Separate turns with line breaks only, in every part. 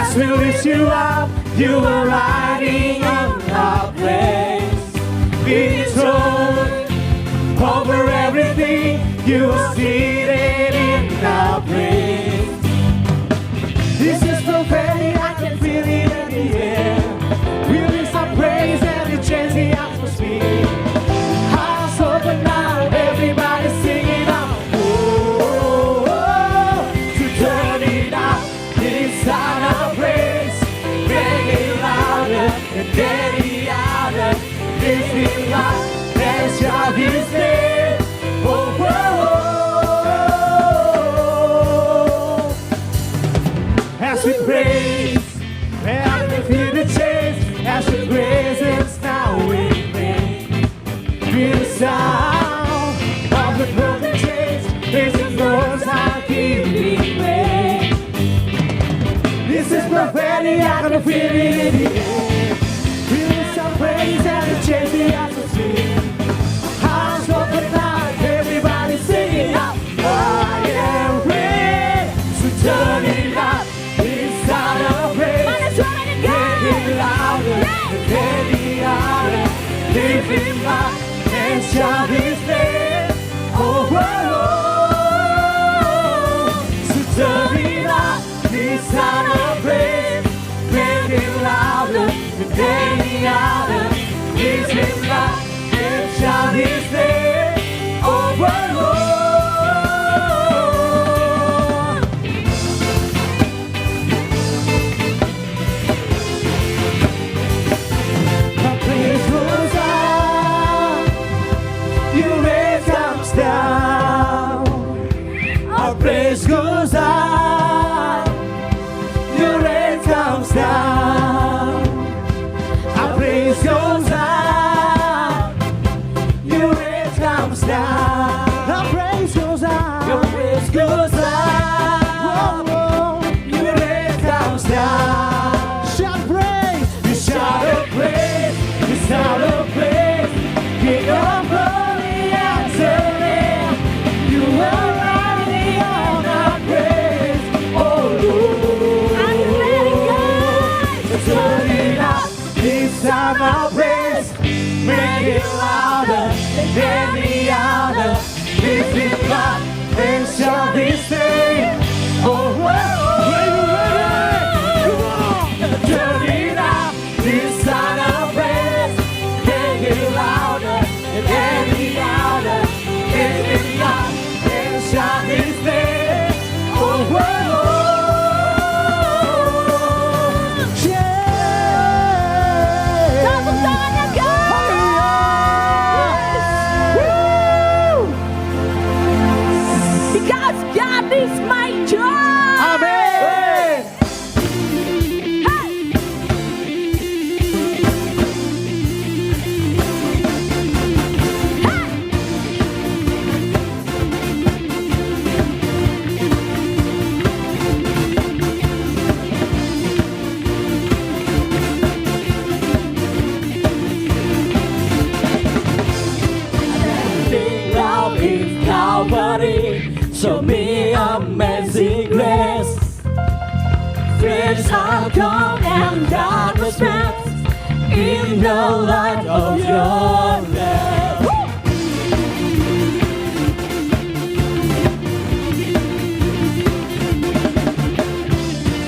As we lift you up, you are riding on our place. Be enthroned over everything, you are seated in our praise. This is prophetic, I can feel it in the air. We lift our praise and it changes the atmosphere. Hearts open now, everybody singing out. Oh, oh, oh, to turn it up, this sound of praise. Make it louder and get it louder. Lift it up, let's shout His name. Oh, oh, oh. As we praise, and we feel the change. As we praise, it's now we make. Feel the sound of the broken chains. This is Lord's how keeping way. This is prophetic, I can feel it in the air. Feel some praise and it changes the atmosphere. Hands open now, everybody singing out. I am ready to turn it up. This sound of praise. Make it louder, make it louder. Lift Him up and shout His name. Oh, oh, oh. So turn it up, this sound of praise. Make it louder, make it louder. Lift Him up and shout His name. Oh, oh, oh. Our praise goes up, your rain comes down. Our praise goes up, your rain comes down. Our praise goes up, your rain comes down. Our praise goes up, your praise goes up. Whoa, whoa, your rain comes down. Shout praise, you shout a praise, you shout a praise. King of glory and Lamb, you are riding on our praise. Oh Lord, are you ready, guys? Turn it up, this time our praise. Make it louder than any other. Lift it up and shout His name. Oh, oh, oh. Are you ready? Come on. Turn it up, this time our praise. Make it louder than any other. Lift it up and shout His name. Oh, oh, oh. Yeah.
Double Donna, guys! Woo! Because God is my joy!
Amen.
Hey! Hey!
Love is Calvary, show me amazing grace. Friends have come and darkness melts in the light of your name.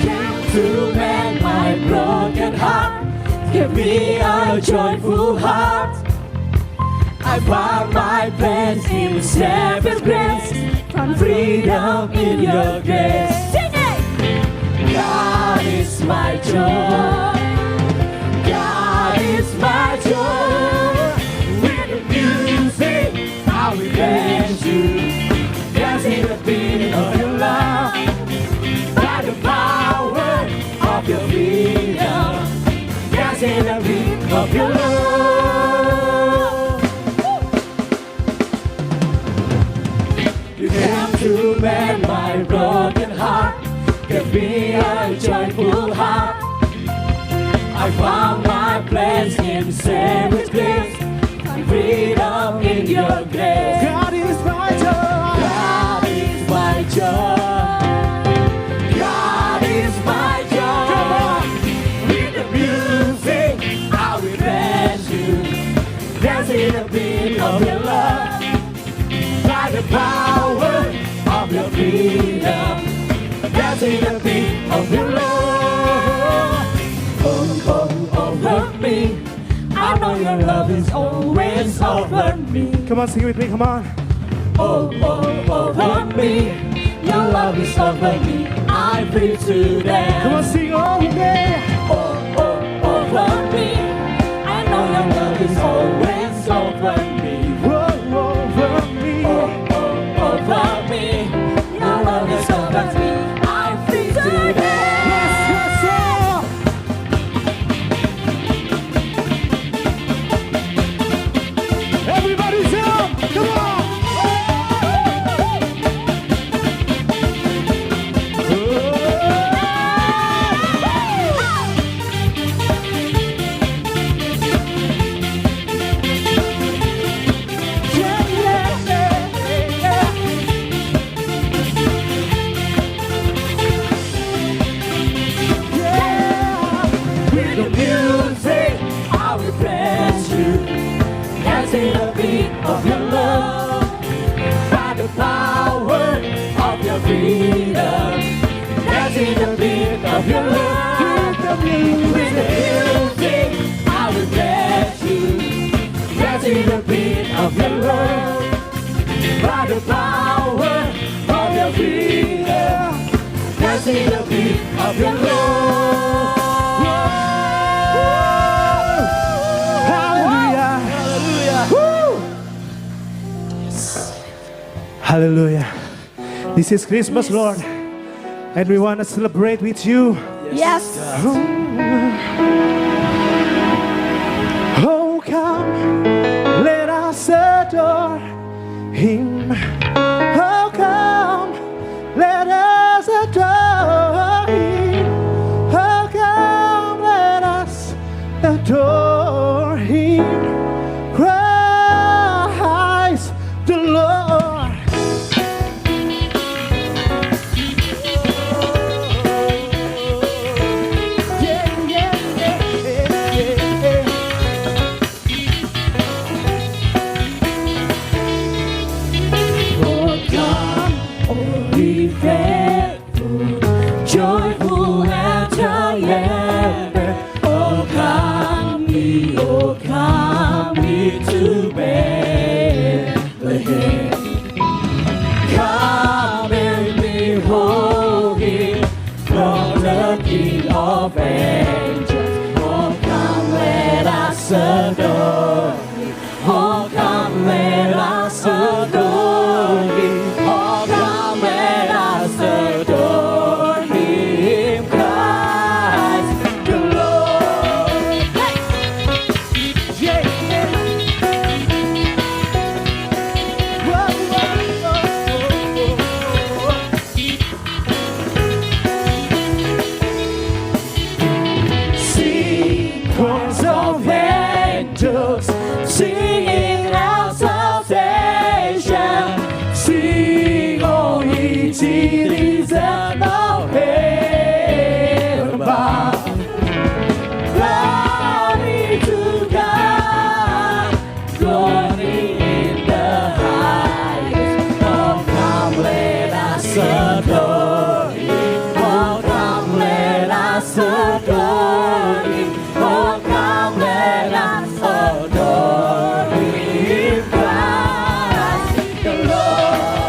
Came to mend my broken heart, give me a joyful heart. I found my place in Savior's grace, found freedom in your grace.
Sing it!
God is my joy. God is my joy. With the music, I will praise you. Dancing the beat of your love. By the power of your freedom. Dancing the beat of your love. You came to mend my broken heart. Give me a joyful heart. I found my place in Savior's grace, and freedom in your grace. God is my joy. God is my joy. God is my joy.
me. I know your love is always over me.
Come on, sing it with me, come on.
Oh, over me. Your love is over me. I'm free today.
Come on, sing all day.
Oh, over me. I know your love is always over me.
Whoa, over me.
Oh, over me. Your love is over me. I'm free today.
Yes, yes, sir. Everybody jump! Come on!
With the music, I will praise you. Dancing the beat of your love. By the power of your freedom. Dancing the beat of your love. With the music, I will praise you. Dancing the beat of your love. By the power of your freedom. Dancing the beat of your love.
Hallelujah. Hallelujah. This is Christmas, Lord. And we want to celebrate with you.
Yes.
Oh, come, let us adore Him. Oh, come, let us adore Him. Oh, come, let us adore Him. Christ the Lord. Yeah, yeah, yeah, yeah.
Oh, come, be faithful, joyful and triumphant. Oh, come ye to Bethlehem. Come and behold Him, from the King of angels. Oh, come, let us adore Him. Oh, come, let us adore Him. Oh, come, let us adore Him. Christ the Lord.
Yeah, yeah. Whoa, whoa, whoa,
Sequence of angels singing our salvation. Sing, O ye citizens of heaven above. Glory to God, glory in the highest. Oh, come, let us adore Him. Oh, come, let us adore Him. Oh, come, let us adore Him. Christ the Lord.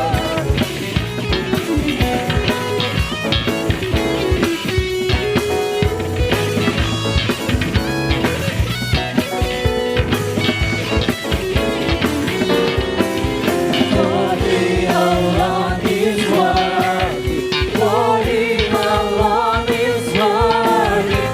For He alone is worthy. For He alone is worthy.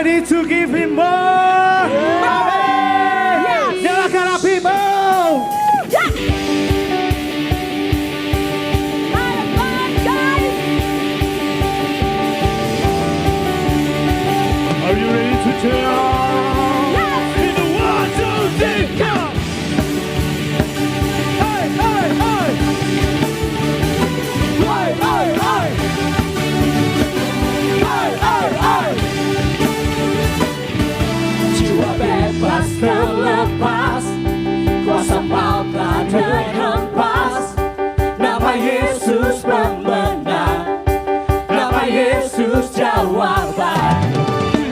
ready to give him more? Nyalakan apimu. Are you ready to jump? In the 1, 2, 3, go! Hey, hey, hey! Hey, hey, hey! Hey, hey, hey!
Jiwa bebas terlepas, kuasa maut tak terhempas. Nama Yesus pemenang, nama Yesus jawaban.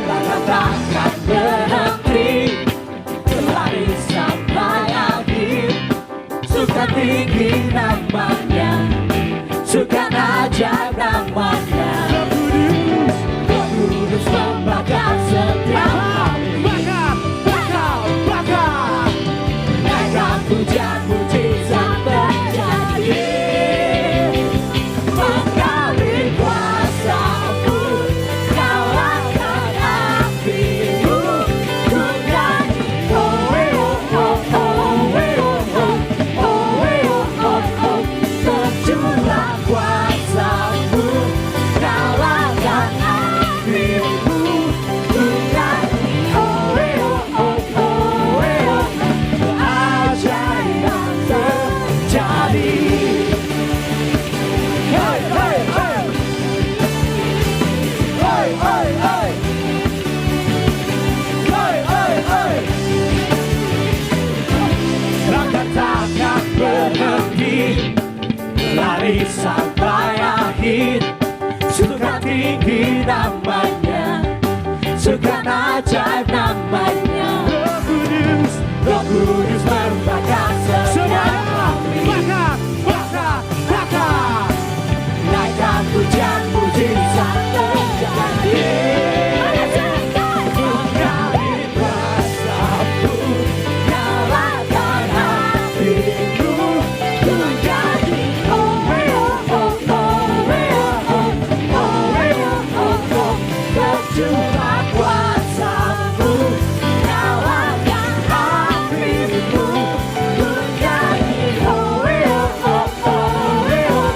Langkah takkan berhenti, berlari sampai akhir. Suka tinggi namanya, suka ajaib namanya. Roh Kudus membakar setiap hari. Naikkan pujian mujizat terjadi. Menggali kuasa-Mu, nyalakan api-Mu. Ku nyanyi, oh, oh, oh, oh, oh, oh, oh, oh, oh. Terjunlah kuasa-Mu, nyalakan api-Mu. Ku nyanyi, oh, oh, oh, oh, oh. Keajaiban terjadi. Hey, hey, hey. Hey, hey, hey. Hey, hey, hey. Langkah takkan berhenti, lari sampai akhir. Suka tinggi namanya, suka ajaib namanya. Roh Kudus membakar setiap hari. Naikkan pujian mujizat terjadi. Menggali kuasa-Mu, nyalakan api-Mu. Ku nyanyi, oh, oh, oh, oh, oh, oh, oh, oh. Terjunlah kuasa-Mu, nyalakan api-Mu. Ku nyanyi, oh, oh, oh, oh, oh.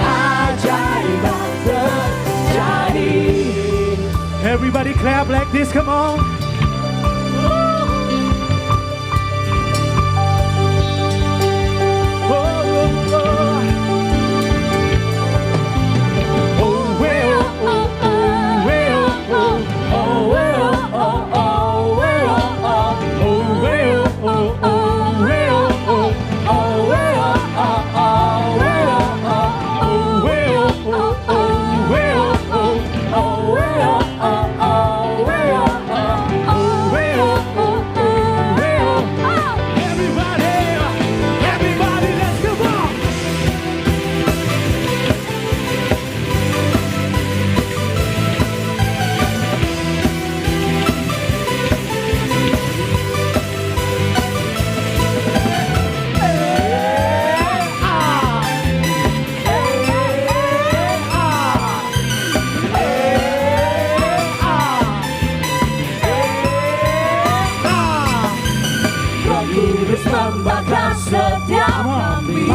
Keajaiban terjadi.
Everybody clap like this, come on. Oh, oh, oh. Oh, well, oh, oh, well, oh.
Oh, well, oh, oh, well, oh.
Oh, well, oh, oh, well, oh.
Oh, well, oh, oh, well, oh.
Oh, well, oh, oh, well, oh.
Oh, well, oh, oh, well, oh.
Oh, well, oh, oh, well. Everybody, everybody, let's go on.
Roh Kudus membakar setiap kami.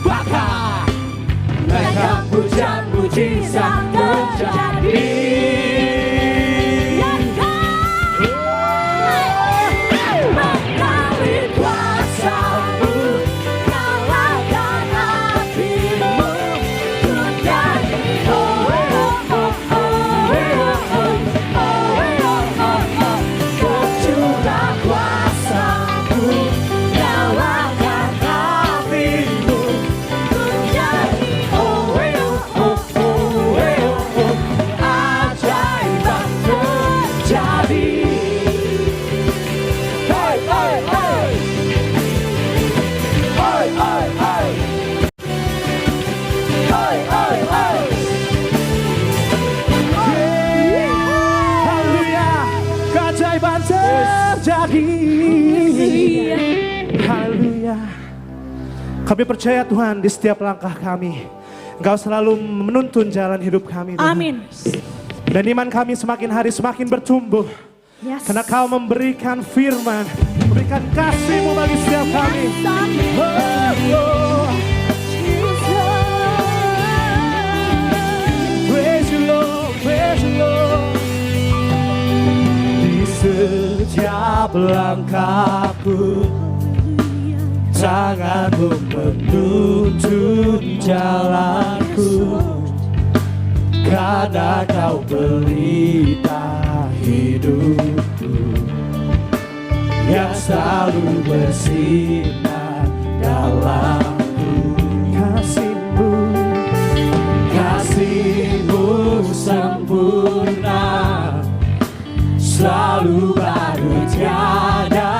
Bakar.
Naikkan pujian mujizat terjadi. Menggali kuasa-Mu, nyalakan api-Mu. Ku nyanyi, oh, oh, oh, oh, oh, oh, oh, oh. Terjunlah kuasa-Mu, nyalakan api-Mu. Ku nyanyi, oh, oh, oh, oh, oh. Keajaiban terjadi. Hey, hey, hey. Hey, hey, hey. Hey, hey, hey.
Haleluya, keajaiban terjadi. Haleluya. Kami percaya Tuhan di setiap langkah kami, Engkau selalu menuntun jalan hidup kami, Tuhan.
Amin.
Dan iman kami semakin hari semakin bertumbuh.
Yes.
Karena kau memberikan firman, memberikan kasih-Mu bagi setiap kami. Praise you Lord, praise you Lord. Di setiap langkahku, tangan-Mu menuntun jalanku. Karena kau pelita hidupku yang selalu bersinar dalamku. Kasih-Mu, kasih-Mu sempurna, selalu baru tiada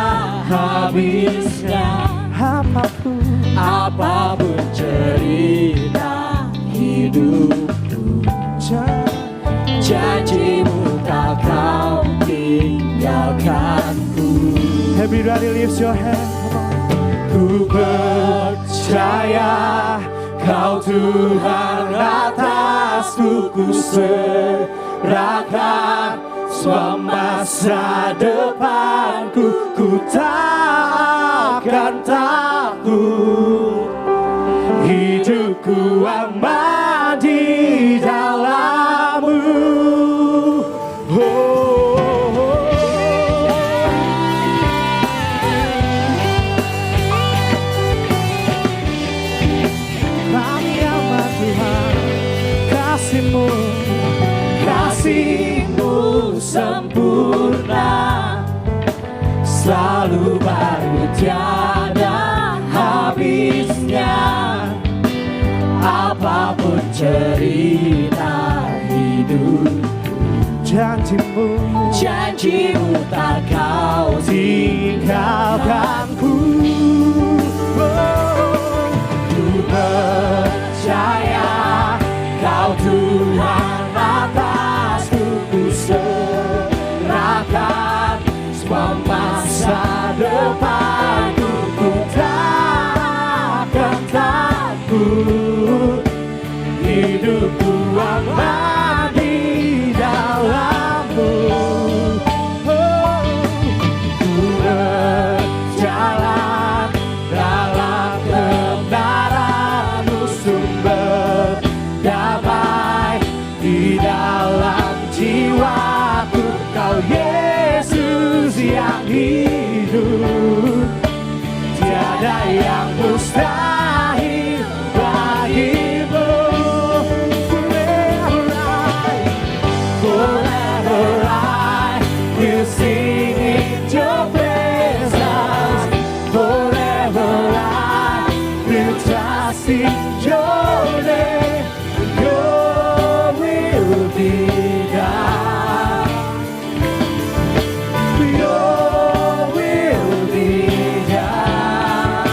habisnya. Apapun cerita hidupku, janji-Mu tak kau tinggalkanku. Everybody lift your hand. Ku percaya Kau Tuhan atasku, ku serahkan semua masa depanku. Ku takkan takut, hidupku aman di dalam-Mu. Kami aman Tuhan, kasih-Mu, kasih-Mu sempurna, selalu baru tiada habisnya. Apapun cerita hidupku, janji-Mu, janji-Mu tak kau tinggalkanku. Ku percaya Kau Tuhan atasku, ku serahkan semua masa depanku. Ku takkan takut, hidupku aman di dalam-Mu. Ku berjalan dalam kebenaran-Mu, sumber damai di dalam jiwaku. Kau Yesus yang hidup, tiada yang mustahil bagi-Mu. Forever I will sing in Your presence. Forever I will trust in Your name. Your will be done. Your will be done.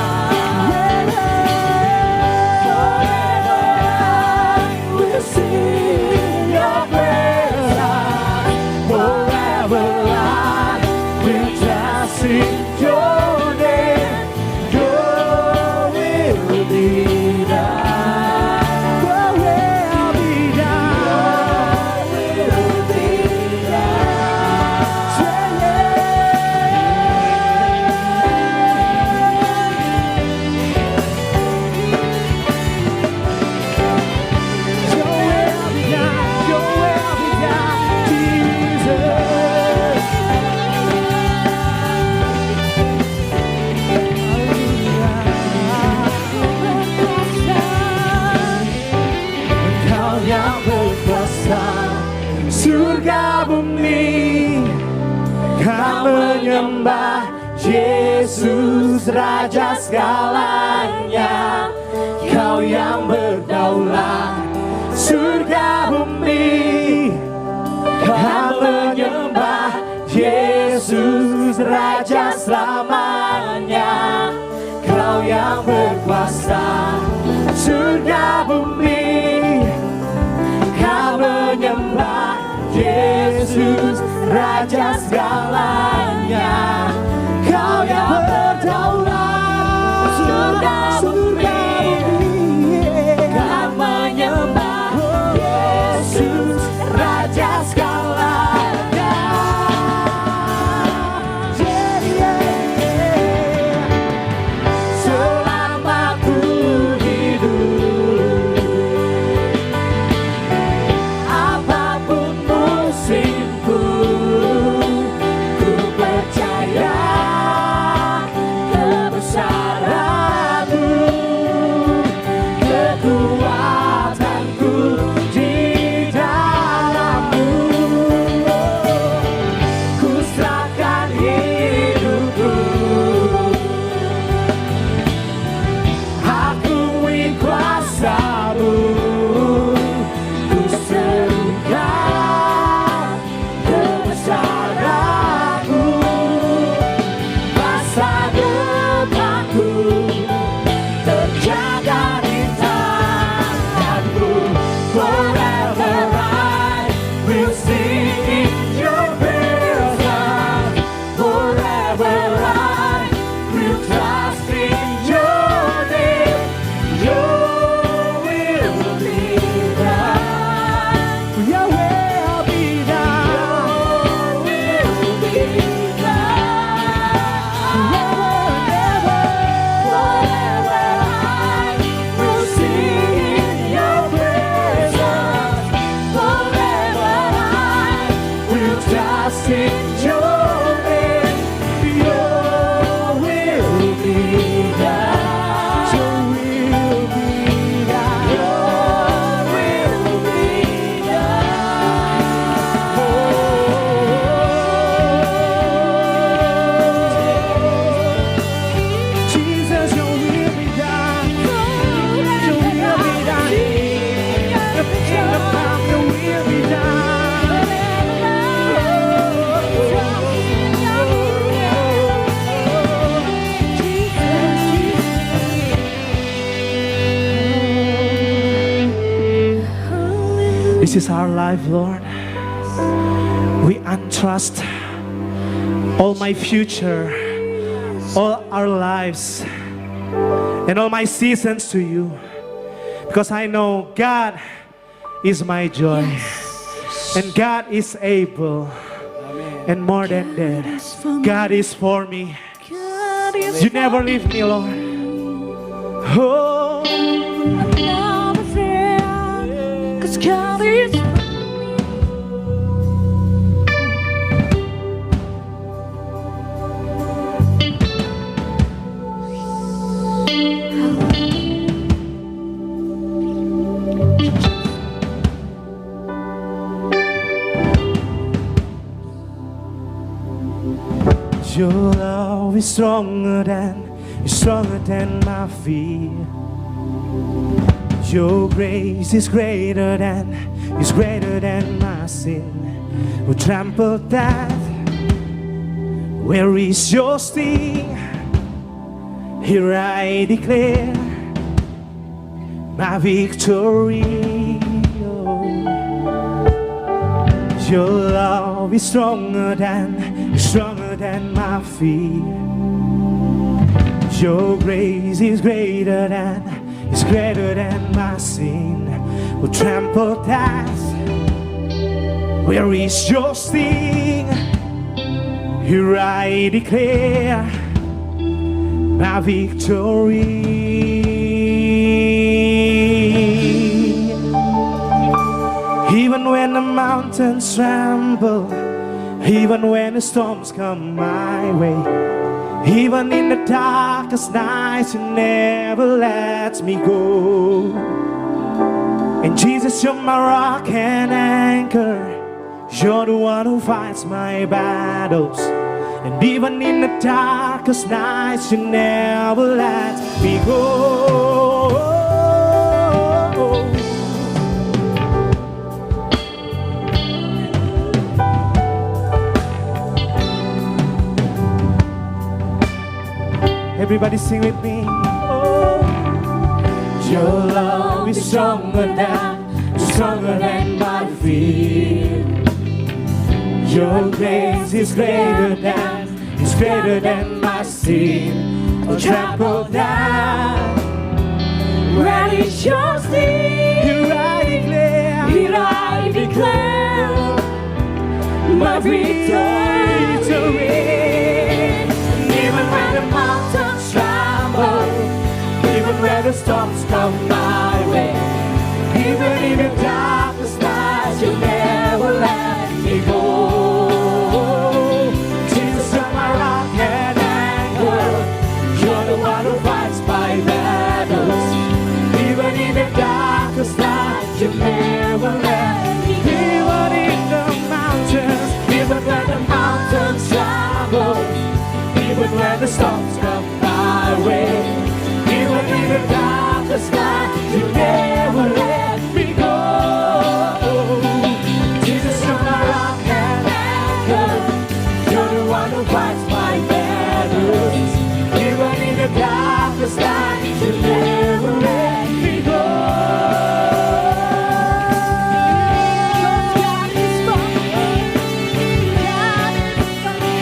Forever I will sing Your presence. Forever I will trust in Your name. Your will be done. Your will be done. Your will be done. Say Your will be done. Your will be done, Jesus. Engkau yang berkuasa surga bumi, kau menyembah Yesus Raja segalanya. Kau yang berdaulat surga bumi, kau menyembah Yesus Raja selamanya. Kau yang berkuasa surga bumi, kau menyembah Yesus Raja segalanya. Kau yang berdaulat surga bumi, kau menyembah Yesus Raja segalanya.
trust in your name. Your will be done.
Your will be done.
Your will be done.
Jesus, your will be done. Your will be done. The kingdom, your will be done. This is our life, Lord. We entrust all my future, all our lives, and all my seasons to you. Because I know God is my joy. And God is able. And more than that, God is for me. You never leave me, Lord. Oh,
Cause God is
your love is stronger than my fear. Your grace is greater than my sin. Who trampled death? Where is your sting? Here I declare my victory. Oh. Your love is stronger than my fear. Your grace is greater than my sin. Who trampled death? Where is your sting? Here I declare my victory. Even when the mountains tremble, even when the storms come my way, even in the darkest nights, you never let me go. And Jesus, you're my rock and anchor. You're the one who fights my battles. And even in the darkest nights, you never let me go. Everybody sing with me. Oh. Your love is stronger than my fear. Your grace is greater than my sin. Oh, trample down.
Where is your sting?
Here I declare
my victory. Even when the mountains tremble, even when the storms come my way, even in the darkest nights, you never let me go. Jesus, you're my rock and anchor. You're the one who fights my battles. Even in the darkest night, you never let me go.
even in the mountains.
Even when the mountains tremble, even when the storms come my way, even in the darkest night, you never let me go. Jesus, you're my rock and anchor. You're the one who fights my battles. Even in the darkest night, you never let me go. God is for me. God is for me.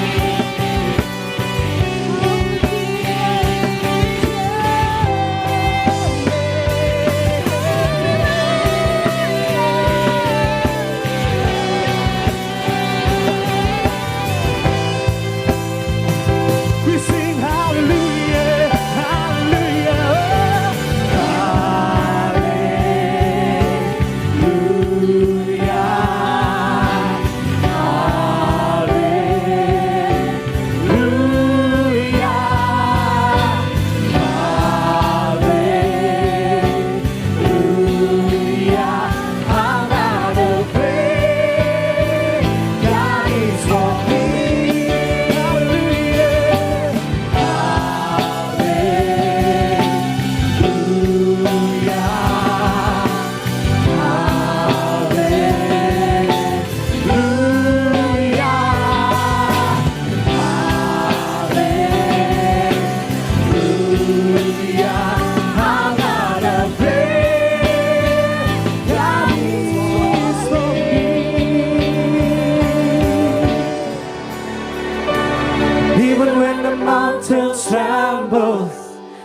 mountains tremble,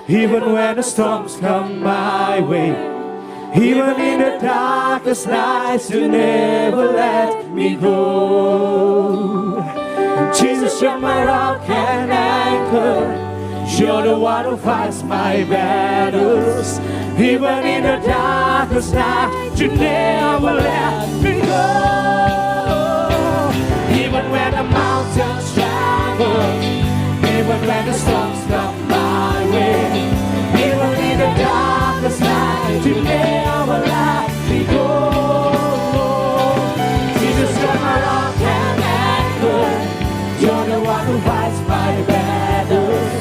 even when the storms come my way. Even in the darkest nights, you never let me go. Jesus, you're my rock and anchor. You're the one who fights my battles. Even in the darkest night, you never let me go. Even when the mountains tremble, even when the storms come my way, even in the darkest night, you never let me go. Jesus, you're my rock and anchor. You're the one who fights my battles.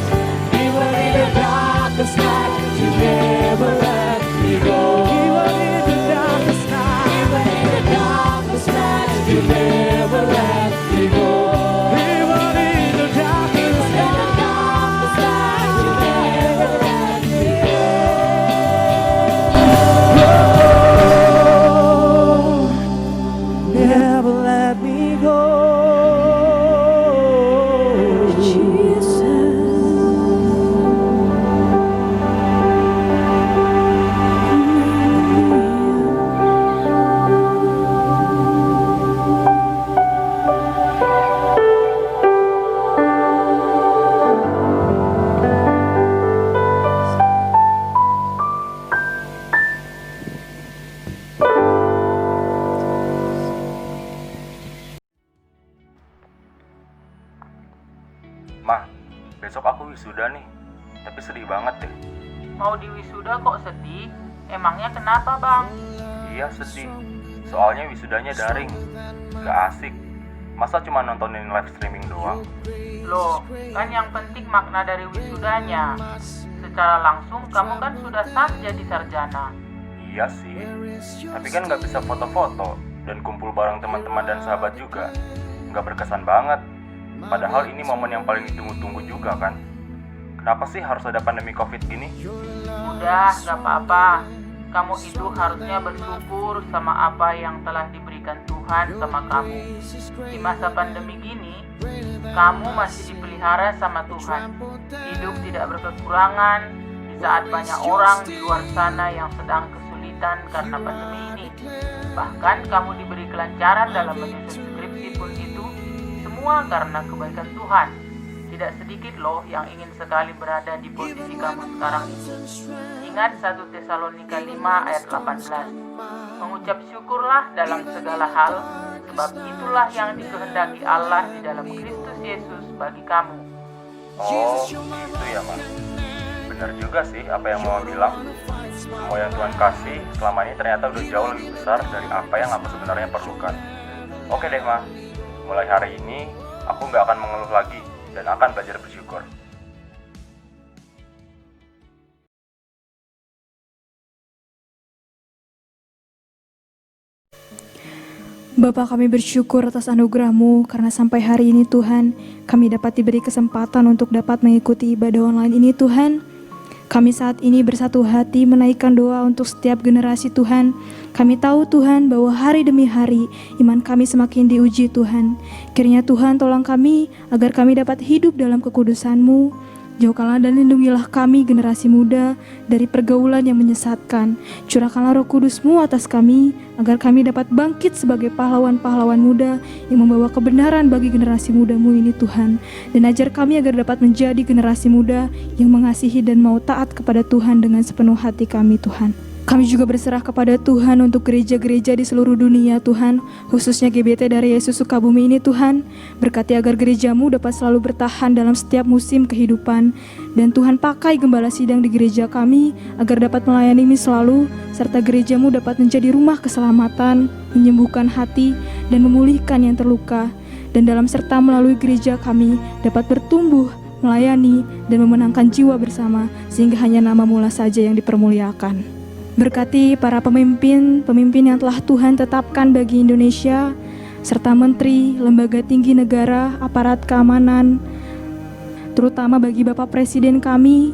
Even in the darkest night, you never let me go. Even in the darkest night, even in the darkest night, you never let me go. Even in the darkest night, you never let me go. Never let me go.
Ma, besok aku wisuda nih, tapi sedih banget deh.
Mau di wisuda kok sedih? Emangnya kenapa, Bang?
Iya sedih, soalnya wisudanya daring, gak asik. Masa cuma nontonin live streaming doang?
Loh, kan yang penting makna dari wisudanya. Secara langsung kamu kan sudah sah jadi sarjana.
Iya sih, tapi kan gak bisa foto-foto dan kumpul bareng teman-teman dan sahabat juga. Gak berkesan banget. Padahal ini momen yang paling ditunggu-tunggu juga kan. Kenapa sih harus ada pandemi COVID gini?
Udah, gak apa-apa. Kamu itu harusnya bersyukur sama apa yang telah diberikan Tuhan sama kamu. Di masa pandemi gini, kamu masih dipelihara sama Tuhan. Hidup tidak berkekurangan di saat banyak orang di luar sana yang sedang kesulitan karena pandemi ini. Bahkan kamu diberi kelancaran dalam menyusun skripsi pun itu semua karena kebaikan Tuhan. Tidak sedikit loh yang ingin sekali berada di posisi kamu sekarang ini. Ingat 1 Tesalonika 5 ayat 18. Mengucap syukurlah dalam segala hal, sebab itulah yang dikehendaki Allah di dalam Kristus Yesus bagi kamu.
Oh, gitu ya, Ma. Bener juga sih apa yang Mama bilang. Semua yang Tuhan kasih selama ini ternyata udah jauh lebih besar dari apa yang aku sebenarnya perlukan. Oke deh, Ma. Mulai hari ini, aku gak akan mengeluh lagi dan akan belajar bersyukur.
Bapa, kami bersyukur atas anugerah-Mu karena sampai hari ini Tuhan, kami dapat diberi kesempatan untuk dapat mengikuti ibadah online ini Tuhan. Kami saat ini bersatu hati menaikkan doa untuk setiap generasi Tuhan. Kami tahu Tuhan bahwa hari demi hari iman kami semakin diuji Tuhan. Kiranya Tuhan tolong kami agar kami dapat hidup dalam kekudusan-Mu. Jauhkanlah dan lindungilah kami generasi muda dari pergaulan yang menyesatkan. Curahkanlah Roh Kudus-Mu atas kami agar kami dapat bangkit sebagai pahlawan-pahlawan muda yang membawa kebenaran bagi generasi muda-Mu ini Tuhan. Dan ajar kami agar dapat menjadi generasi muda yang mengasihi dan mau taat kepada Tuhan dengan sepenuh hati kami Tuhan. Kami juga berserah kepada Tuhan untuk gereja-gereja di seluruh dunia Tuhan, khususnya GBT dari Yesus Sukabumi ini Tuhan. Berkati agar gereja-Mu dapat selalu bertahan dalam setiap musim kehidupan. Dan Tuhan pakai gembala sidang di gereja kami agar dapat melayani kami selalu, serta gereja-Mu dapat menjadi rumah keselamatan, menyembuhkan hati, dan memulihkan yang terluka. Dan dalam serta melalui gereja kami dapat bertumbuh, melayani, dan memenangkan jiwa bersama, sehingga hanya nama-Mu lah saja yang dipermuliakan. Berkati para pemimpin yang telah Tuhan tetapkan bagi Indonesia, serta menteri, lembaga tinggi negara, aparat keamanan, terutama bagi Bapak Presiden kami.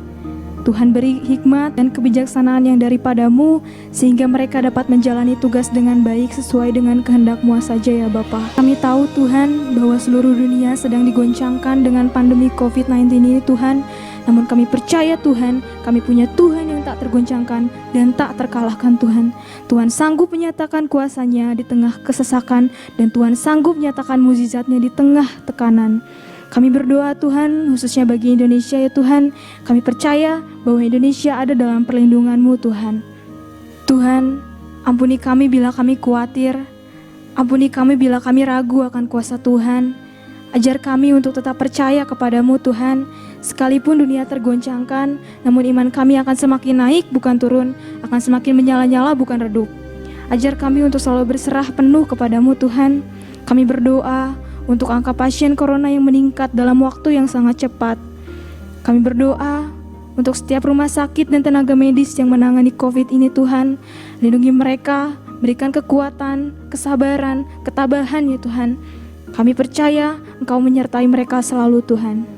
Tuhan beri hikmat dan kebijaksanaan yang daripadamu, sehingga mereka dapat menjalani tugas dengan baik sesuai dengan kehendak-Mu saja ya Bapa. Kami tahu Tuhan bahwa seluruh dunia sedang digoncangkan dengan pandemi COVID-19 ini Tuhan. Namun kami percaya Tuhan, kami punya Tuhan yang tak tergoncangkan dan tak terkalahkan Tuhan. Tuhan sanggup menyatakan kuasa-Nya di tengah kesesakan, dan Tuhan sanggup menyatakan mukjizat-Nya di tengah tekanan. Kami berdoa Tuhan, khususnya bagi Indonesia ya Tuhan. Kami percaya bahwa Indonesia ada dalam perlindungan-Mu Tuhan. Tuhan, ampuni kami bila kami khawatir. Ampuni kami bila kami ragu akan kuasa Tuhan. Ajar kami untuk tetap percaya kepadamu Tuhan. Sekalipun dunia tergoncangkan, namun iman kami akan semakin naik bukan turun, akan semakin menyala-nyala bukan redup. Ajar kami untuk selalu berserah penuh kepadamu Tuhan. Kami berdoa untuk angka pasien corona yang meningkat dalam waktu yang sangat cepat. Kami berdoa untuk setiap rumah sakit dan tenaga medis yang menangani COVID ini Tuhan. Lindungi mereka, berikan kekuatan, kesabaran, ketabahan ya Tuhan. Kami percaya Engkau menyertai mereka selalu Tuhan.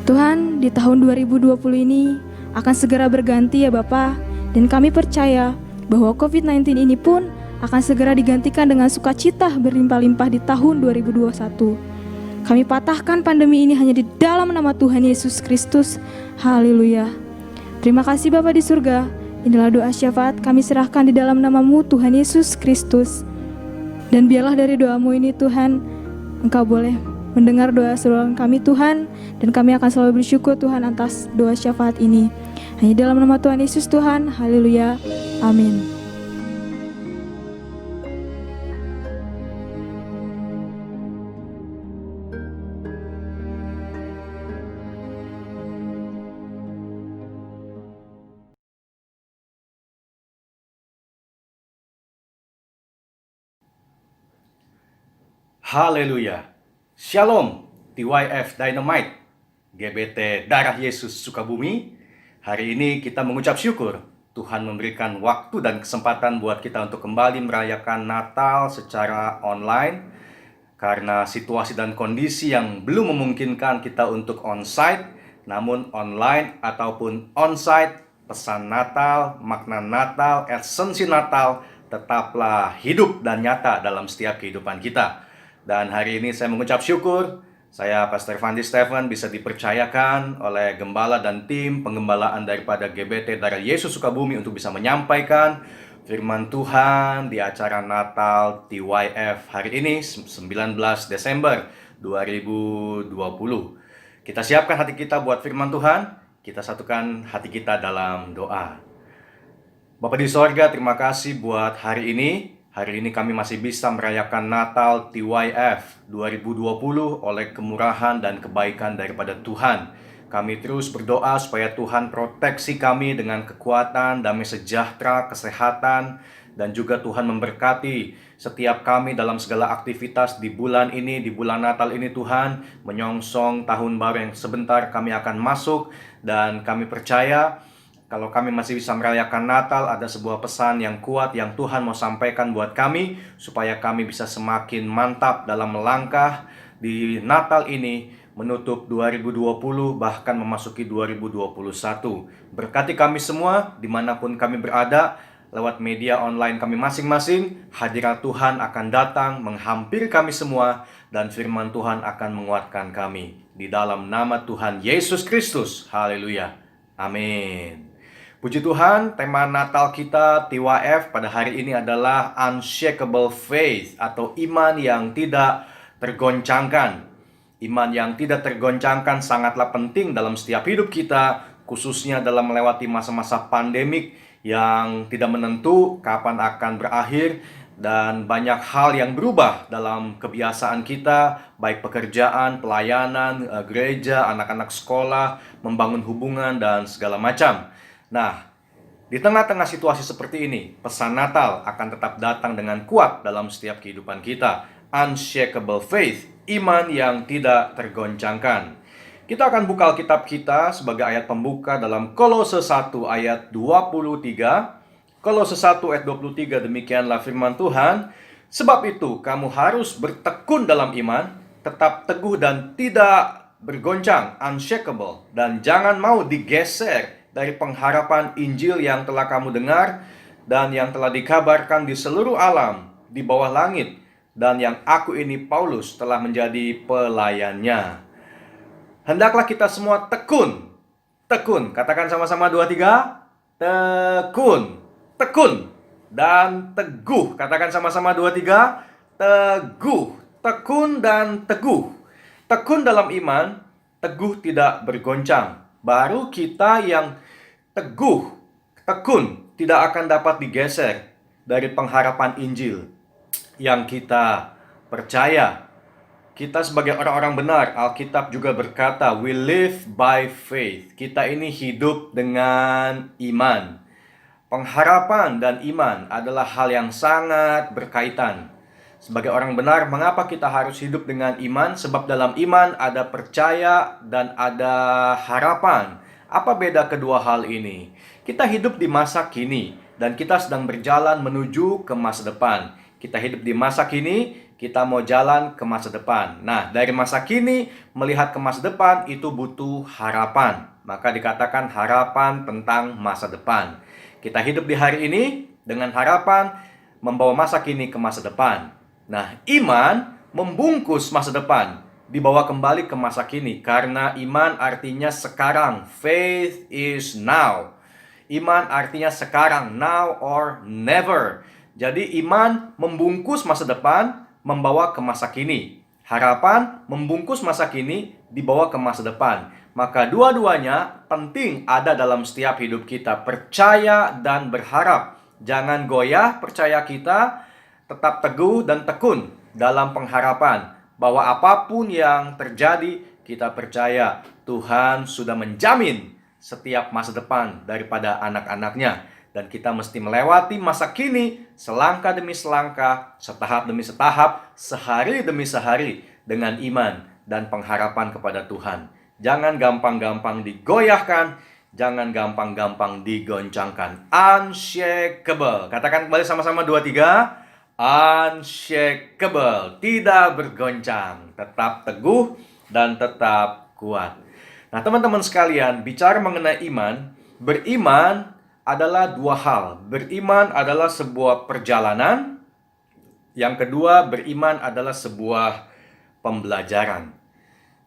Tuhan, di tahun 2020 ini akan segera berganti ya Bapa, dan kami percaya bahwa COVID-19 ini pun akan segera digantikan dengan sukacita berlimpah-limpah di tahun 2021. Kami patahkan pandemi ini hanya di dalam nama Tuhan Yesus Kristus. Haleluya. Terima kasih Bapa di surga. Inilah doa syafaat kami serahkan di dalam nama-Mu Tuhan Yesus Kristus. Dan biarlah dari doa-Mu ini Tuhan, Engkau boleh mendengar doa seruan kami Tuhan, dan kami akan selalu bersyukur Tuhan atas doa syafaat ini. Hanya dalam nama Tuhan Yesus Tuhan, haleluya, amin.
Haleluya. Shalom, TYF Dynamite, GBT Darah Yesus Sukabumi. Hari ini kita mengucap syukur Tuhan memberikan waktu dan kesempatan buat kita untuk kembali merayakan Natal secara online. Karena situasi dan kondisi yang belum memungkinkan kita untuk onsite, namun online ataupun onsite, pesan Natal, makna Natal, esensi Natal tetaplah hidup dan nyata dalam setiap kehidupan kita. Dan hari ini saya mengucap syukur, saya Pastor Fandi Stephen bisa dipercayakan oleh gembala dan tim penggembalaan daripada GBT Darah Yesus Sukabumi untuk bisa menyampaikan firman Tuhan di acara Natal TYF hari ini 19 Desember 2020. Kita siapkan hati kita buat firman Tuhan, kita satukan hati kita dalam doa. Bapa di sorga, terima kasih buat hari ini. Hari ini kami masih bisa merayakan Natal TYF 2020 oleh kemurahan dan kebaikan daripada Tuhan. Kami terus berdoa supaya Tuhan proteksi kami dengan kekuatan, damai sejahtera, kesehatan, dan juga Tuhan memberkati setiap kami dalam segala aktivitas di bulan ini, di bulan Natal ini Tuhan, menyongsong tahun baru yang sebentar kami akan masuk. Dan kami percaya kalau kami masih bisa merayakan Natal, ada sebuah pesan yang kuat yang Tuhan mau sampaikan buat kami, supaya kami bisa semakin mantap dalam melangkah di Natal ini, menutup 2020, bahkan memasuki 2021. Berkati kami semua, dimanapun kami berada, lewat media online kami masing-masing, hadirat Tuhan akan datang, menghampiri kami semua, dan firman Tuhan akan menguatkan kami. Di dalam nama Tuhan Yesus Kristus, haleluya, amin. Puji Tuhan, tema Natal kita TYF pada hari ini adalah Unshakable Faith atau iman yang tidak tergoncangkan. Iman yang tidak tergoncangkan sangatlah penting dalam setiap hidup kita, khususnya dalam melewati masa-masa pandemik yang tidak menentu kapan akan berakhir, dan banyak hal yang berubah dalam kebiasaan kita, baik pekerjaan, pelayanan, gereja, anak-anak sekolah, membangun hubungan, dan segala macam. Nah, di tengah-tengah situasi seperti ini, pesan Natal akan tetap datang dengan kuat dalam setiap kehidupan kita. Unshakable faith, iman yang tidak tergoncangkan. Kita akan buka Alkitab kita sebagai ayat pembuka dalam Kolose 1 ayat 23. Kolose 1 ayat 23, demikianlah firman Tuhan. Sebab itu kamu harus bertekun dalam iman, tetap teguh dan tidak bergoncang, unshakable, dan jangan mau digeser dari pengharapan Injil yang telah kamu dengar dan yang telah dikabarkan di seluruh alam, di bawah langit, dan yang aku ini Paulus telah menjadi pelayannya. Hendaklah kita semua tekun. Tekun, katakan sama-sama 2, 3. Tekun, tekun, dan teguh. Katakan sama-sama 2, 3. Teguh, tekun dan teguh. Tekun dalam iman, teguh tidak bergoncang. Baru kita yang teguh, tekun, tidak akan dapat digeser dari pengharapan Injil yang kita percaya. Kita sebagai orang-orang benar, Alkitab juga berkata, we live by faith. Kita ini hidup dengan iman. Pengharapan dan iman adalah hal yang sangat berkaitan. Sebagai orang benar, mengapa kita harus hidup dengan iman? Sebab dalam iman ada percaya dan ada harapan. Apa beda kedua hal ini? Kita hidup di masa kini dan kita sedang berjalan menuju ke masa depan. Kita hidup di masa kini, kita mau jalan ke masa depan. Nah, dari masa kini melihat ke masa depan itu butuh harapan. Maka dikatakan harapan tentang masa depan. Kita hidup di hari ini dengan harapan membawa masa kini ke masa depan. Nah, iman membungkus masa depan, dibawa kembali ke masa kini. Karena iman artinya sekarang. Faith is now. Iman artinya sekarang, now or never. Jadi iman membungkus masa depan, membawa ke masa kini. Harapan membungkus masa kini, dibawa ke masa depan. Maka dua-duanya penting ada dalam setiap hidup kita. Percaya dan berharap. Jangan goyah percaya kita, tetap teguh dan tekun dalam pengharapan. Bahwa apapun yang terjadi, kita percaya Tuhan sudah menjamin setiap masa depan daripada anak-anaknya. Dan kita mesti melewati masa kini selangkah demi selangkah, setahap demi setahap, sehari demi sehari dengan iman dan pengharapan kepada Tuhan. Jangan gampang-gampang digoyahkan, jangan gampang-gampang digoncangkan. Unshakable. Katakan kembali sama-sama 2, 3. Unshakable. Tidak bergoncang. Tetap teguh dan tetap kuat. Nah, teman-teman sekalian, bicara mengenai iman, beriman adalah dua hal. Beriman adalah sebuah perjalanan. Yang kedua, beriman adalah sebuah pembelajaran.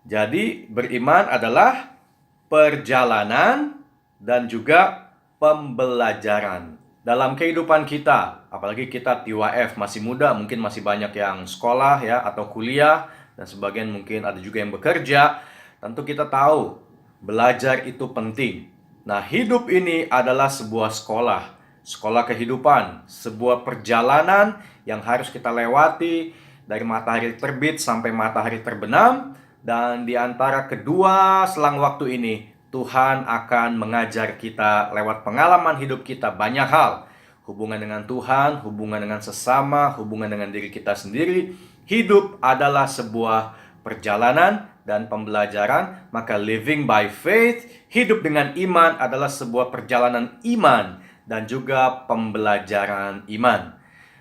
Jadi, beriman adalah perjalanan dan juga pembelajaran. Dalam kehidupan kita, apalagi kita TYF masih muda, mungkin masih banyak yang sekolah ya atau kuliah, dan sebagian mungkin ada juga yang bekerja. Tentu kita tahu, belajar itu penting. Nah, hidup ini adalah sebuah sekolah, sekolah kehidupan, sebuah perjalanan yang harus kita lewati dari matahari terbit sampai matahari terbenam. Dan di antara kedua selang waktu ini, Tuhan akan mengajar kita lewat pengalaman hidup kita banyak hal. Hubungan dengan Tuhan, hubungan dengan sesama, hubungan dengan diri kita sendiri. Hidup adalah sebuah perjalanan dan pembelajaran. Maka living by faith, hidup dengan iman adalah sebuah perjalanan iman dan juga pembelajaran iman.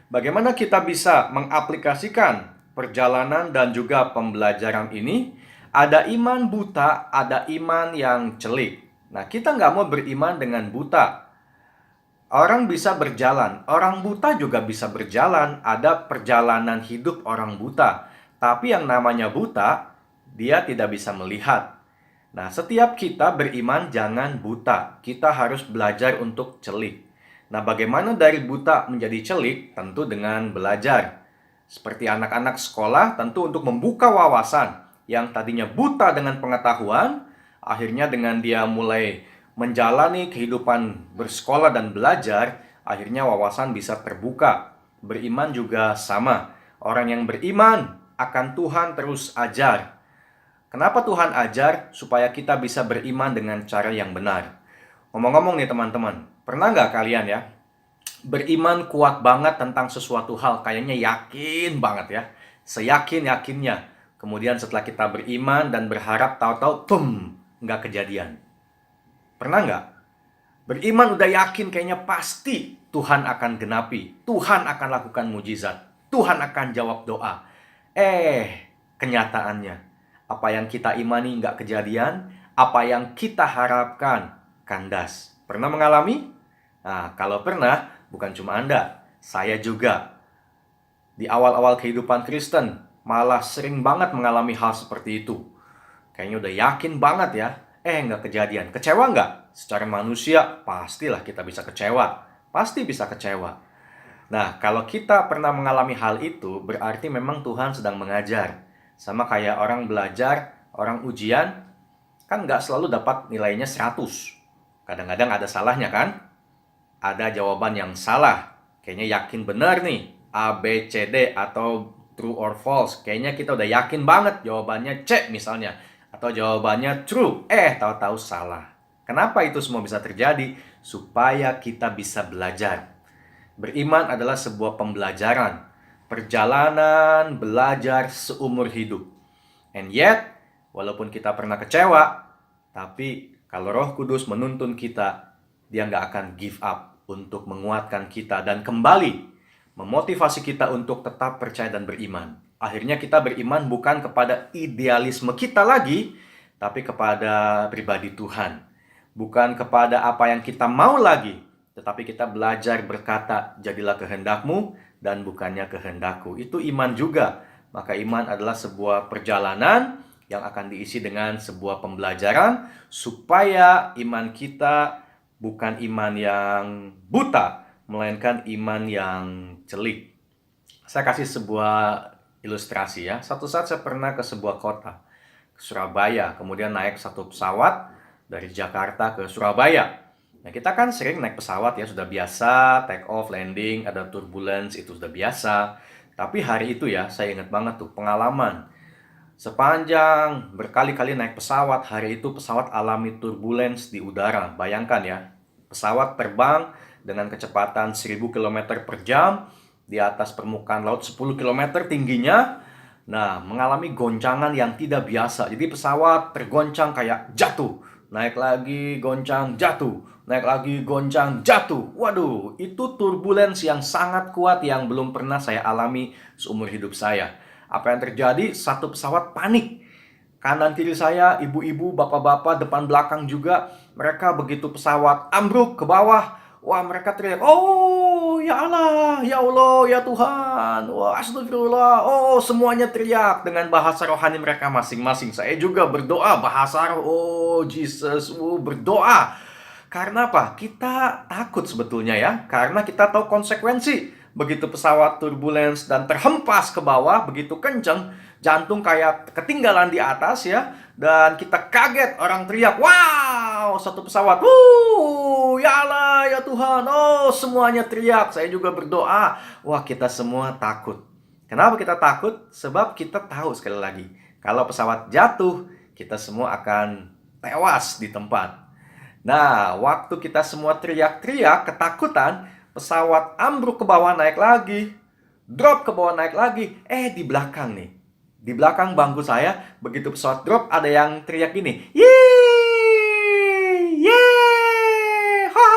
Bagaimana kita bisa mengaplikasikan perjalanan dan juga pembelajaran ini? Ada iman buta, ada iman yang celik. Nah, kita nggak mau beriman dengan buta. Orang bisa berjalan, orang buta juga bisa berjalan. Ada perjalanan hidup orang buta. Tapi yang namanya buta, dia tidak bisa melihat. Nah, setiap kita beriman jangan buta. Kita harus belajar untuk celik. Nah, bagaimana dari buta menjadi celik? Tentu dengan belajar. Seperti anak-anak sekolah, tentu untuk membuka wawasan. Yang tadinya buta dengan pengetahuan, akhirnya dengan dia mulai menjalani kehidupan bersekolah dan belajar, akhirnya wawasan bisa terbuka. Beriman juga sama. Orang yang beriman akan Tuhan terus ajar. Kenapa Tuhan ajar? Supaya kita bisa beriman dengan cara yang benar. Ngomong-ngomong nih teman-teman, pernah nggak kalian ya beriman kuat banget tentang sesuatu hal, kayaknya yakin banget ya, seyakin-yakinnya. Kemudian setelah kita beriman dan berharap, tahu-tahu nggak kejadian. Pernah nggak? Beriman udah yakin kayaknya pasti Tuhan akan genapi, Tuhan akan lakukan mujizat, Tuhan akan jawab doa. Kenyataannya Apa yang kita imani nggak kejadian, apa yang kita harapkan kandas. Pernah mengalami? Nah, kalau pernah, bukan cuma Anda, saya juga. Di awal-awal kehidupan Kristen, malah sering banget mengalami hal seperti itu. Kayaknya udah yakin banget ya, nggak kejadian. Kecewa nggak? Secara manusia, pastilah kita bisa kecewa. Pasti bisa kecewa. Nah, kalau kita pernah mengalami hal itu, berarti memang Tuhan sedang mengajar. Sama kayak orang belajar, orang ujian, kan nggak selalu dapat nilainya 100. Kadang-kadang ada salahnya kan? Ada jawaban yang salah. Kayaknya yakin benar nih, A, B, C, D, atau true or false. Kayaknya kita udah yakin banget jawabannya C misalnya. Atau jawabannya true, tahu-tahu salah. Kenapa itu semua bisa terjadi? Supaya kita bisa belajar. Beriman adalah sebuah pembelajaran, perjalanan belajar seumur hidup. And yet, walaupun kita pernah kecewa, tapi kalau Roh Kudus menuntun kita, Dia nggak akan give up untuk menguatkan kita dan kembali memotivasi kita untuk tetap percaya dan beriman. Akhirnya kita beriman bukan kepada idealisme kita lagi, tapi kepada pribadi Tuhan. Bukan kepada apa yang kita mau lagi, tetapi kita belajar berkata, jadilah kehendakmu dan bukannya kehendakku. Itu iman juga. Maka iman adalah sebuah perjalanan yang akan diisi dengan sebuah pembelajaran supaya iman kita bukan iman yang buta, melainkan iman yang celik. Saya kasih sebuah ilustrasi ya. Satu saat saya pernah ke sebuah kota, ke Surabaya, kemudian naik satu pesawat dari Jakarta ke Surabaya. Nah, kita kan sering naik pesawat ya, sudah biasa, take off, landing, ada turbulence, itu sudah biasa. Tapi hari itu ya, saya ingat banget tuh pengalaman. Sepanjang berkali-kali naik pesawat, hari itu pesawat alami turbulence di udara. Bayangkan ya, pesawat terbang dengan kecepatan 1000 km per jam di atas permukaan laut 10 km tingginya. Nah, mengalami goncangan yang tidak biasa. Jadi pesawat tergoncang kayak jatuh. Naik lagi, goncang, jatuh. Naik lagi, goncang, jatuh. Waduh, itu turbulence yang sangat kuat yang belum pernah saya alami seumur hidup saya. Apa yang terjadi? Satu pesawat panik. Kanan kiri saya, ibu-ibu, bapak-bapak, depan belakang juga. Mereka begitu pesawat ambruk ke bawah. Wah, mereka teriak, "Oh, ya Allah, ya Allah, ya Tuhan. Wah, astagfirullah." Oh, semuanya teriak dengan bahasa rohani mereka masing-masing. Saya juga berdoa bahasa roh. Oh, Jesus, berdoa. Karena apa? Kita takut sebetulnya ya. Karena kita tahu konsekuensi. Begitu pesawat turbulence dan terhempas ke bawah, begitu kenceng, jantung kayak ketinggalan di atas ya. Dan kita kaget, orang teriak, "Wow, satu pesawat. Ya Allah, ya Tuhan." Oh, semuanya teriak. Saya juga berdoa. Wah, kita semua takut. Kenapa kita takut? Sebab kita tahu sekali lagi, kalau pesawat jatuh, kita semua akan tewas di tempat. Nah, waktu kita semua teriak-teriak, ketakutan, pesawat ambruk ke bawah, naik lagi. Drop ke bawah, naik lagi. Di belakang nih. Di belakang bangku saya, begitu pesawat drop, ada yang teriak gini. Yeay! Yeay! Ha!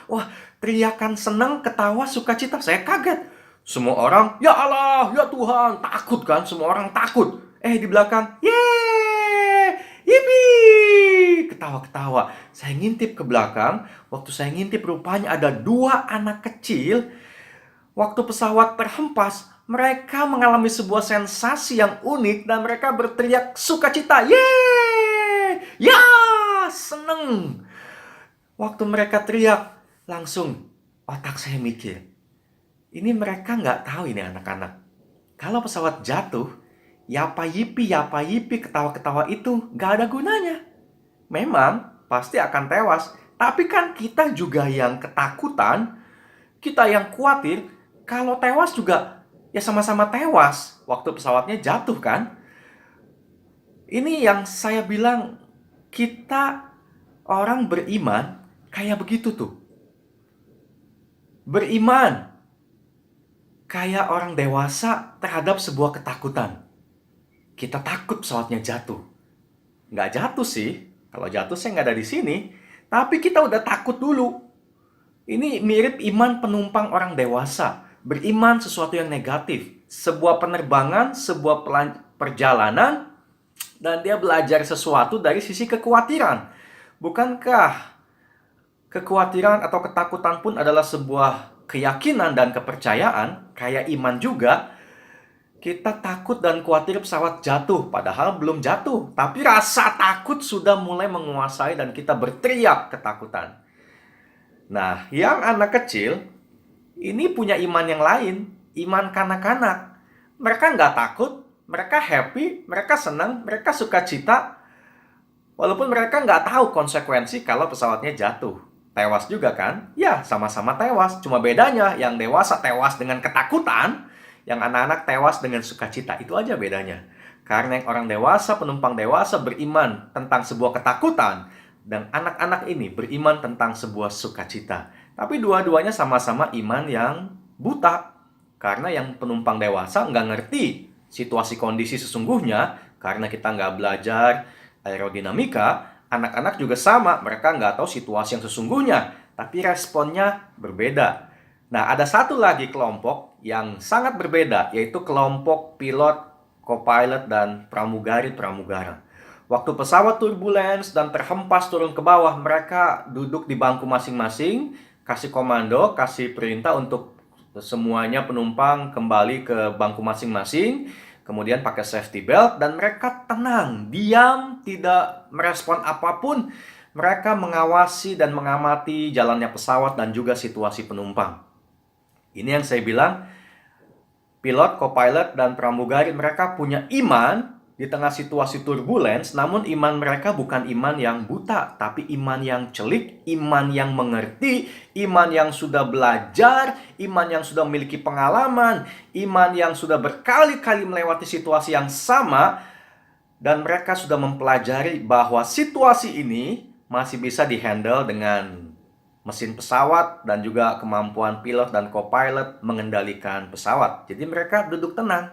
Wah, teriakan senang, ketawa, sukacita. Saya kaget. Semua orang, ya Allah, ya Tuhan. Takut kan? Semua orang takut. Di belakang, yeay! Yippee! Ketawa-ketawa. Saya ngintip ke belakang. Waktu saya ngintip, rupanya ada 2 anak kecil. Waktu pesawat terhempas, mereka mengalami sebuah sensasi yang unik dan mereka berteriak sukacita. Yeay! Ya! Seneng! Waktu mereka teriak, langsung otak saya mikir, ini mereka nggak tahu ini anak-anak. Kalau pesawat jatuh, yapa yipi, ketawa-ketawa itu nggak ada gunanya. Memang pasti akan tewas. Tapi kan kita juga yang ketakutan, kita yang khawatir, kalau tewas juga ya sama-sama tewas waktu pesawatnya jatuh kan. Ini yang saya bilang, kita orang beriman kayak begitu tuh. Beriman kayak orang dewasa terhadap sebuah ketakutan. Kita takut pesawatnya jatuh. Nggak jatuh sih. Kalau jatuh saya nggak ada di sini. Tapi kita udah takut dulu. Ini mirip iman penumpang orang dewasa. Beriman sesuatu yang negatif. Sebuah penerbangan, sebuah perjalanan,
dan dia belajar sesuatu dari sisi kekhawatiran. Bukankah kekhawatiran atau ketakutan pun adalah sebuah keyakinan dan kepercayaan, kayak iman juga? Kita takut dan khawatir pesawat jatuh, padahal belum jatuh. Tapi rasa takut sudah mulai menguasai dan kita berteriak ketakutan. Nah, yang anak kecil, ini punya iman yang lain. Iman kanak-kanak. Mereka nggak takut, mereka happy, mereka senang, mereka sukacita. Walaupun mereka nggak tahu konsekuensi kalau pesawatnya jatuh. Tewas juga kan? Ya, sama-sama tewas. Cuma bedanya, yang dewasa tewas dengan ketakutan, yang anak-anak tewas dengan sukacita. Itu aja bedanya. Karena yang orang dewasa, penumpang dewasa beriman tentang sebuah ketakutan, dan anak-anak ini beriman tentang sebuah sukacita. Tapi dua-duanya sama-sama iman yang buta. Karena yang penumpang dewasa nggak ngerti situasi kondisi sesungguhnya, karena kita nggak belajar aerodinamika. Anak-anak juga sama, mereka nggak tahu situasi yang sesungguhnya, tapi responnya berbeda. Nah, ada satu lagi kelompok yang sangat berbeda, yaitu kelompok pilot, co-pilot, dan pramugari-pramugara. Waktu pesawat turbulence dan terhempas turun ke bawah, mereka duduk di bangku masing-masing, kasih komando, kasih perintah untuk semuanya penumpang kembali ke bangku masing-masing, kemudian pakai safety belt, dan mereka tenang, diam, tidak merespon apapun. Mereka mengawasi dan mengamati jalannya pesawat dan juga situasi penumpang. Ini yang saya bilang, pilot, co-pilot, dan pramugari mereka punya iman di tengah situasi turbulence, namun iman mereka bukan iman yang buta, tapi iman yang celik, iman yang mengerti, iman yang sudah belajar, iman yang sudah memiliki pengalaman, iman yang sudah berkali-kali melewati situasi yang sama, dan mereka sudah mempelajari bahwa situasi ini masih bisa dihandle dengan mesin pesawat dan juga kemampuan pilot dan co-pilot mengendalikan pesawat. Jadi mereka duduk tenang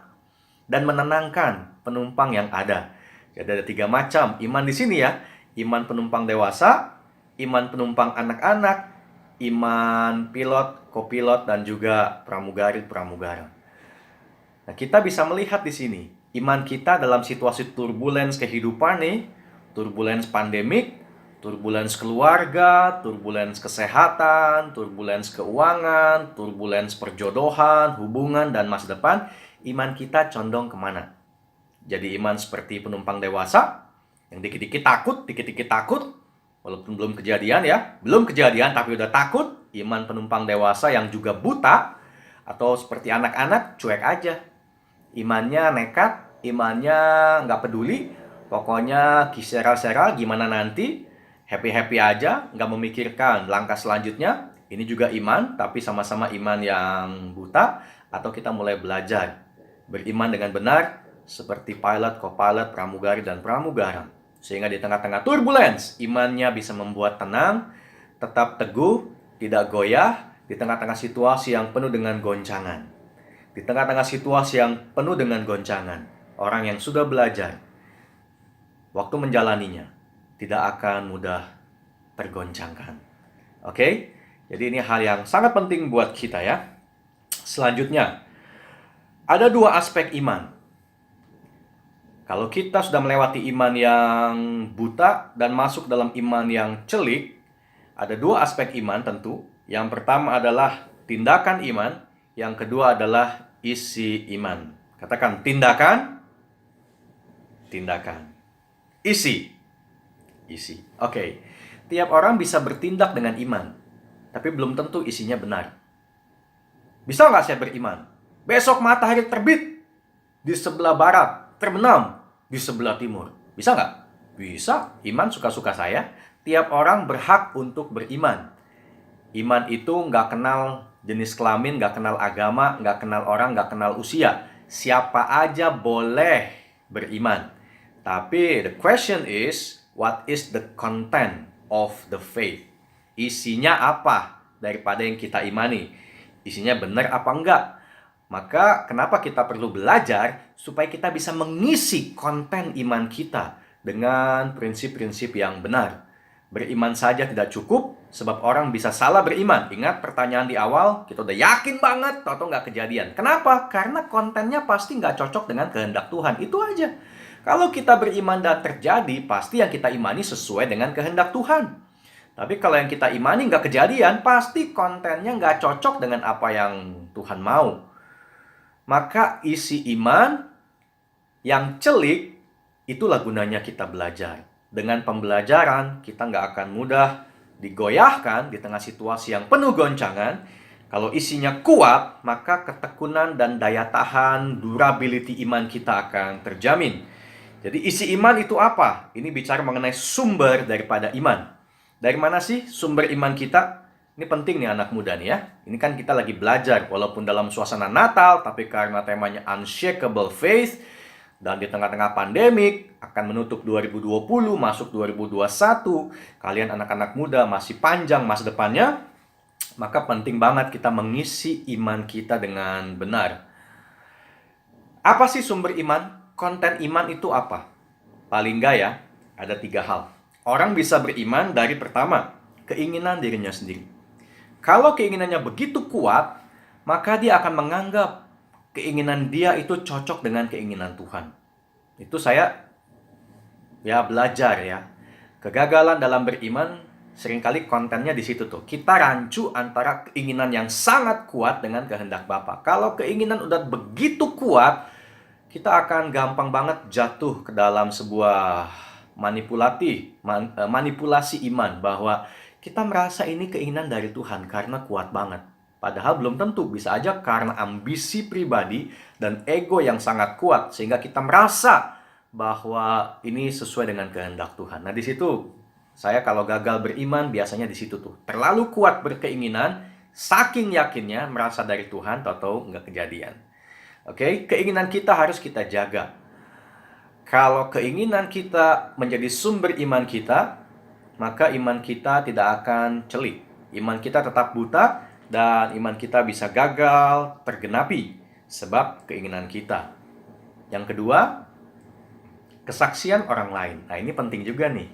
dan menenangkan penumpang yang ada. Jadi ada 3 macam iman di sini ya. Iman penumpang dewasa, iman penumpang anak-anak, iman pilot, kopilot, dan juga pramugari-pramugara. Nah, kita bisa melihat di sini iman kita dalam situasi turbulence kehidupan nih, turbulence pandemik, turbulence keluarga, turbulence kesehatan, turbulence keuangan, turbulence perjodohan, hubungan, dan masa depan. Iman kita condong kemana? Jadi iman seperti penumpang dewasa yang dikit-dikit takut, walaupun belum kejadian ya, belum kejadian tapi udah takut. Iman penumpang dewasa yang juga buta, atau seperti anak-anak cuek aja. Imannya nekat, imannya nggak peduli, pokoknya kisera-sera gimana nanti, happy-happy aja, nggak memikirkan langkah selanjutnya. Ini juga iman, tapi sama-sama iman yang buta. Atau kita mulai belajar beriman dengan benar seperti pilot, co-pilot, pramugari, dan pramugara. Sehingga di tengah-tengah turbulence, imannya bisa membuat tenang, tetap teguh, tidak goyah, di tengah-tengah situasi yang penuh dengan goncangan. Di tengah-tengah situasi yang penuh dengan goncangan, orang yang sudah belajar, waktu menjalaninya, tidak akan mudah tergoncangkan. Oke? Jadi ini hal yang sangat penting buat kita ya. Selanjutnya, ada 2 aspek iman. Kalau kita sudah melewati iman yang buta dan masuk dalam iman yang celik, ada 2 aspek iman tentu. Yang pertama adalah tindakan iman, yang kedua adalah isi iman. Katakan tindakan, tindakan. Isi. Oke. Tiap orang bisa bertindak dengan iman, tapi belum tentu isinya benar. Bisa nggak saya beriman? Besok matahari terbit di sebelah barat, terbenam di sebelah timur. Bisa nggak? Bisa. Iman suka-suka saya. Tiap orang berhak untuk beriman. Iman itu nggak kenal jenis kelamin, nggak kenal agama, nggak kenal orang, nggak kenal usia. Siapa aja boleh beriman. Tapi the question is, what is the content of the faith? Isinya apa daripada yang kita imani? Isinya benar apa enggak? Maka kenapa kita perlu belajar supaya kita bisa mengisi konten iman kita dengan prinsip-prinsip yang benar. Beriman saja tidak cukup, sebab orang bisa salah beriman. Ingat pertanyaan di awal, kita udah yakin banget atau nggak kejadian. Kenapa? Karena kontennya pasti nggak cocok dengan kehendak Tuhan. Itu aja. Kalau kita beriman dan terjadi, pasti yang kita imani sesuai dengan kehendak Tuhan. Tapi kalau yang kita imani nggak kejadian, pasti kontennya nggak cocok dengan apa yang Tuhan mau. Maka isi iman yang celik, itulah gunanya kita belajar. Dengan pembelajaran, kita nggak akan mudah digoyahkan di tengah situasi yang penuh goncangan. Kalau isinya kuat, maka ketekunan dan daya tahan, durability iman kita akan terjamin. Jadi isi iman itu apa? Ini bicara mengenai sumber daripada iman. Dari mana sih sumber iman kita? Ini penting nih anak muda nih ya. Ini kan kita lagi belajar, walaupun dalam suasana Natal, tapi karena temanya Unshakable Faith, dan di tengah-tengah pandemik, akan menutup 2020, masuk 2021, kalian anak-anak muda masih panjang masa depannya, maka penting banget kita mengisi iman kita dengan benar. Apa sih sumber iman? Konten iman itu apa? Paling nggak ya, ada 3 hal. Orang bisa beriman dari pertama, keinginan dirinya sendiri. Kalau keinginannya begitu kuat, maka dia akan menganggap keinginan dia itu cocok dengan keinginan Tuhan. Itu saya belajar ya. Kegagalan dalam beriman seringkali kontennya di situ tuh. Kita rancu antara keinginan yang sangat kuat dengan kehendak Bapa. Kalau keinginan udah begitu kuat, kita akan gampang banget jatuh ke dalam sebuah manipulasi iman bahwa kita merasa ini keinginan dari Tuhan karena kuat banget. Padahal belum tentu, bisa aja karena ambisi pribadi dan ego yang sangat kuat sehingga kita merasa bahwa ini sesuai dengan kehendak Tuhan. Nah, di situ saya kalau gagal beriman biasanya di situ tuh. Terlalu kuat berkeinginan, saking yakinnya merasa dari Tuhan, tahu-tahu nggak kejadian. Oke, keinginan kita harus kita jaga. Kalau keinginan kita menjadi sumber iman kita, maka iman kita tidak akan celik. Iman kita tetap buta dan iman kita bisa gagal tergenapi sebab keinginan kita. Yang kedua, kesaksian orang lain. Nah, ini penting juga nih.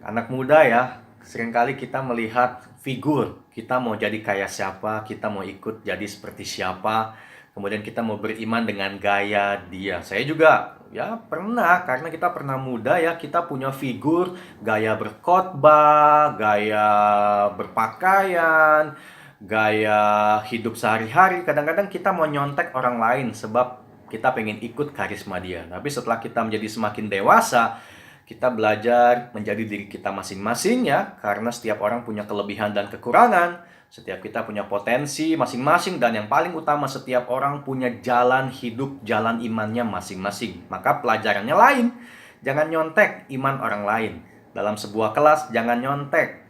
Anak muda ya, seringkali kita melihat figur. Kita mau jadi kayak siapa, kita mau ikut jadi seperti siapa. Kemudian kita mau beriman dengan gaya dia. Saya juga ya pernah, karena kita pernah muda ya, kita punya figur, gaya berkhotbah, gaya berpakaian, gaya hidup sehari-hari. Kadang-kadang kita mau nyontek orang lain sebab kita pengen ikut karisma dia. Tapi setelah kita menjadi semakin dewasa, kita belajar menjadi diri kita masing-masing ya, karena setiap orang punya kelebihan dan kekurangan. Setiap kita punya potensi masing-masing, dan yang paling utama setiap orang punya jalan hidup, jalan imannya masing-masing. Maka pelajarannya lain. Jangan nyontek iman orang lain. Dalam sebuah kelas jangan nyontek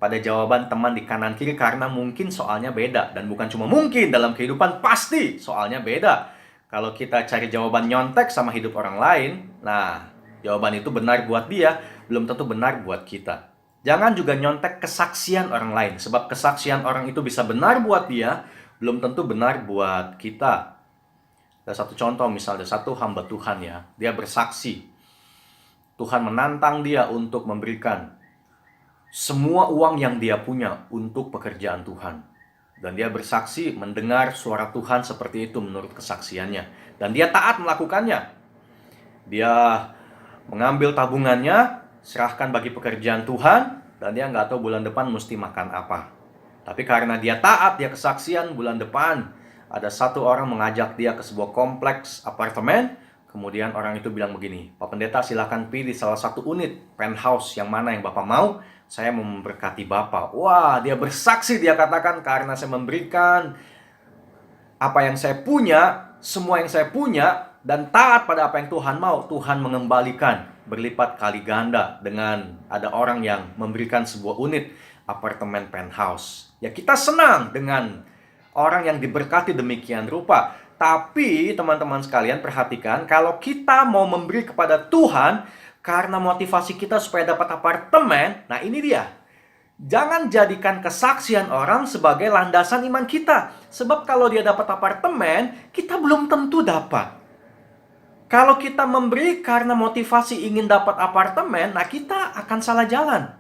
pada jawaban teman di kanan kiri karena mungkin soalnya beda. Dan bukan cuma mungkin, dalam kehidupan pasti soalnya beda. Kalau kita cari jawaban nyontek sama hidup orang lain, nah jawaban itu benar buat dia, belum tentu benar buat kita. Jangan juga nyontek kesaksian orang lain, sebab kesaksian orang itu bisa benar buat dia, belum tentu benar buat kita. Ada satu contoh, misalnya satu hamba Tuhan ya, dia bersaksi. Tuhan menantang dia untuk memberikan semua uang yang dia punya untuk pekerjaan Tuhan. Dan dia bersaksi mendengar suara Tuhan seperti itu menurut kesaksiannya. Dan dia taat melakukannya. Dia mengambil tabungannya, serahkan bagi pekerjaan Tuhan, dan dia nggak tahu bulan depan mesti makan apa. Tapi karena dia taat, dia kesaksian, bulan depan ada satu orang mengajak dia ke sebuah kompleks apartemen. Kemudian orang itu bilang begini, Pak Pendeta silakan pilih salah satu unit penthouse yang mana yang Bapak mau, saya mau memberkati Bapak. Wah, dia bersaksi, dia katakan karena saya memberikan apa yang saya punya, semua yang saya punya, dan taat pada apa yang Tuhan mau, Tuhan mengembalikan berlipat kali ganda dengan ada orang yang memberikan sebuah unit apartemen penthouse. Ya, kita senang dengan orang yang diberkati demikian rupa. Tapi teman-teman sekalian perhatikan, kalau kita mau memberi kepada Tuhan karena motivasi kita supaya dapat apartemen, nah ini dia. Jangan jadikan kesaksian orang sebagai landasan iman kita. Sebab kalau dia dapat apartemen, kita belum tentu dapat. Kalau kita memberi karena motivasi ingin dapat apartemen, nah kita akan salah jalan.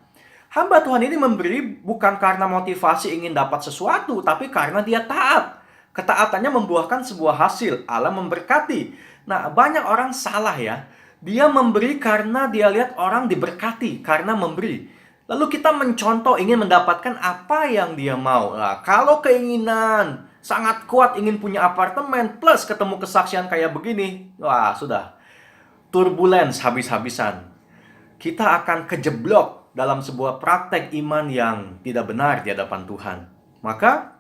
Hamba Tuhan ini memberi bukan karena motivasi ingin dapat sesuatu, tapi karena dia taat. Ketaatannya membuahkan sebuah hasil, Allah memberkati. Nah, banyak orang salah ya. Dia memberi karena dia lihat orang diberkati karena memberi. Lalu kita mencontoh ingin mendapatkan apa yang dia mau. Nah, kalau keinginan sangat kuat ingin punya apartemen plus ketemu kesaksian kayak begini, wah sudah. Turbulence habis-habisan. Kita akan kejeblok dalam sebuah praktek iman yang tidak benar di hadapan Tuhan. Maka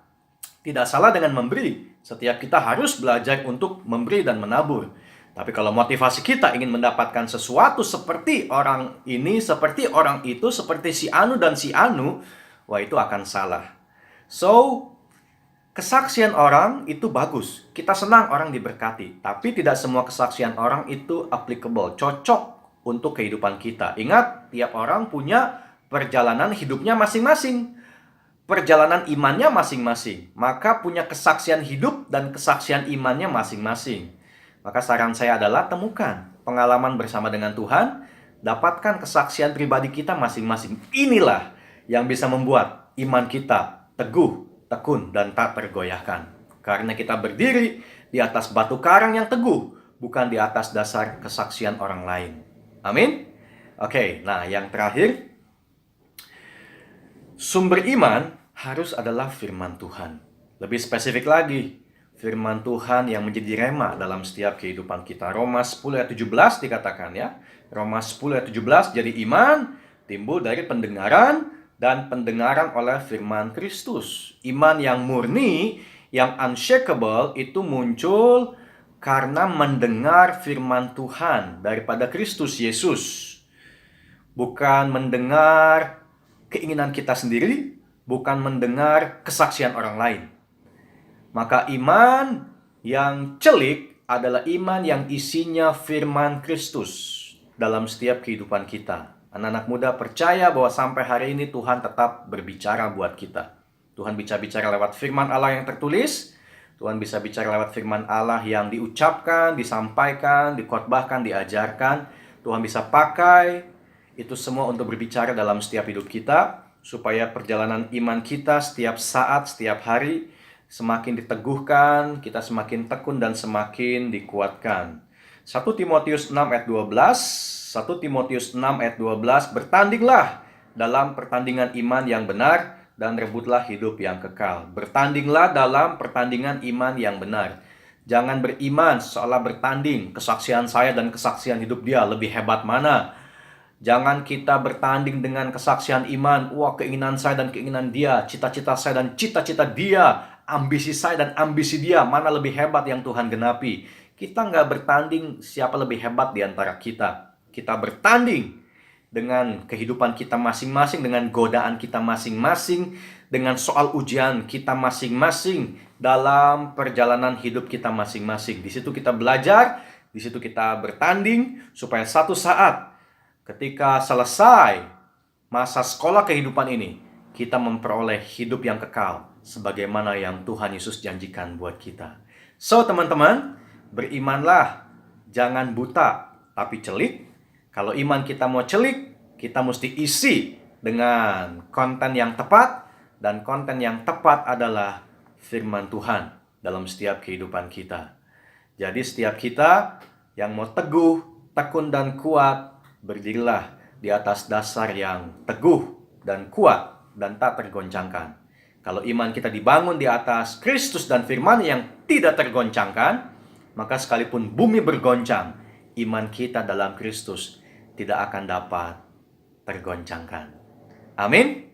tidak salah dengan memberi. Setiap kita harus belajar untuk memberi dan menabur. Tapi kalau motivasi kita ingin mendapatkan sesuatu seperti orang ini, seperti orang itu, seperti si Anu dan si Anu, wah itu akan salah. So, kesaksian orang itu bagus. Kita senang orang diberkati. Tapi tidak semua kesaksian orang itu applicable, cocok untuk kehidupan kita. Ingat, tiap orang punya perjalanan hidupnya masing-masing. Perjalanan imannya masing-masing. Maka punya kesaksian hidup dan kesaksian imannya masing-masing. Maka saran saya adalah temukan pengalaman bersama dengan Tuhan, dapatkan kesaksian pribadi kita masing-masing. Inilah yang bisa membuat iman kita teguh, tekun, dan tak tergoyahkan. Karena kita berdiri di atas batu karang yang teguh, bukan di atas dasar kesaksian orang lain. Amin? Oke, nah yang terakhir, sumber iman harus adalah firman Tuhan. Lebih spesifik lagi, firman Tuhan yang menjadi rema dalam setiap kehidupan kita. Roma 10 ayat 17 dikatakan ya. Roma 10 ayat 17, jadi iman timbul dari pendengaran dan pendengaran oleh firman Kristus. Iman yang murni, yang unshakable itu muncul karena mendengar firman Tuhan daripada Kristus Yesus. Bukan mendengar keinginan kita sendiri, bukan mendengar kesaksian orang lain. Maka iman yang celik adalah iman yang isinya firman Kristus dalam setiap kehidupan kita. Anak-anak muda percaya bahwa sampai hari ini Tuhan tetap berbicara buat kita. Tuhan bisa bicara lewat firman Allah yang tertulis. Tuhan bisa bicara lewat firman Allah yang diucapkan, disampaikan, dikhotbahkan, diajarkan. Tuhan bisa pakai itu semua untuk berbicara dalam setiap hidup kita, supaya perjalanan iman kita setiap saat, setiap hari semakin diteguhkan, kita semakin tekun dan semakin dikuatkan. 1 Timotius 6 ayat 12, 1 Timotius 6 ayat 12, bertandinglah dalam pertandingan iman yang benar dan rebutlah hidup yang kekal. Bertandinglah dalam pertandingan iman yang benar. Jangan beriman seolah bertanding, kesaksian saya dan kesaksian hidup dia lebih hebat mana. Jangan kita bertanding dengan kesaksian iman, wah keinginan saya dan keinginan dia, cita-cita saya dan cita-cita dia, ambisi saya dan ambisi dia, mana lebih hebat yang Tuhan genapi. Kita nggak bertanding siapa lebih hebat di antara kita. Kita bertanding dengan kehidupan kita masing-masing, dengan godaan kita masing-masing, dengan soal ujian kita masing-masing, dalam perjalanan hidup kita masing-masing. Di situ kita belajar, di situ kita bertanding, supaya satu saat ketika selesai masa sekolah kehidupan ini, kita memperoleh hidup yang kekal, sebagaimana yang Tuhan Yesus janjikan buat kita. So teman-teman, berimanlah, jangan buta, tapi celik. Kalau iman kita mau celik, kita mesti isi dengan konten yang tepat. Dan konten yang tepat adalah firman Tuhan dalam setiap kehidupan kita. Jadi setiap kita yang mau teguh, tekun dan kuat, berdirilah di atas dasar yang teguh dan kuat dan tak tergoncangkan. Kalau iman kita dibangun di atas Kristus dan firman yang tidak tergoncangkan, maka sekalipun bumi bergoncang, iman kita dalam Kristus tidak akan dapat tergoncangkan. Amin.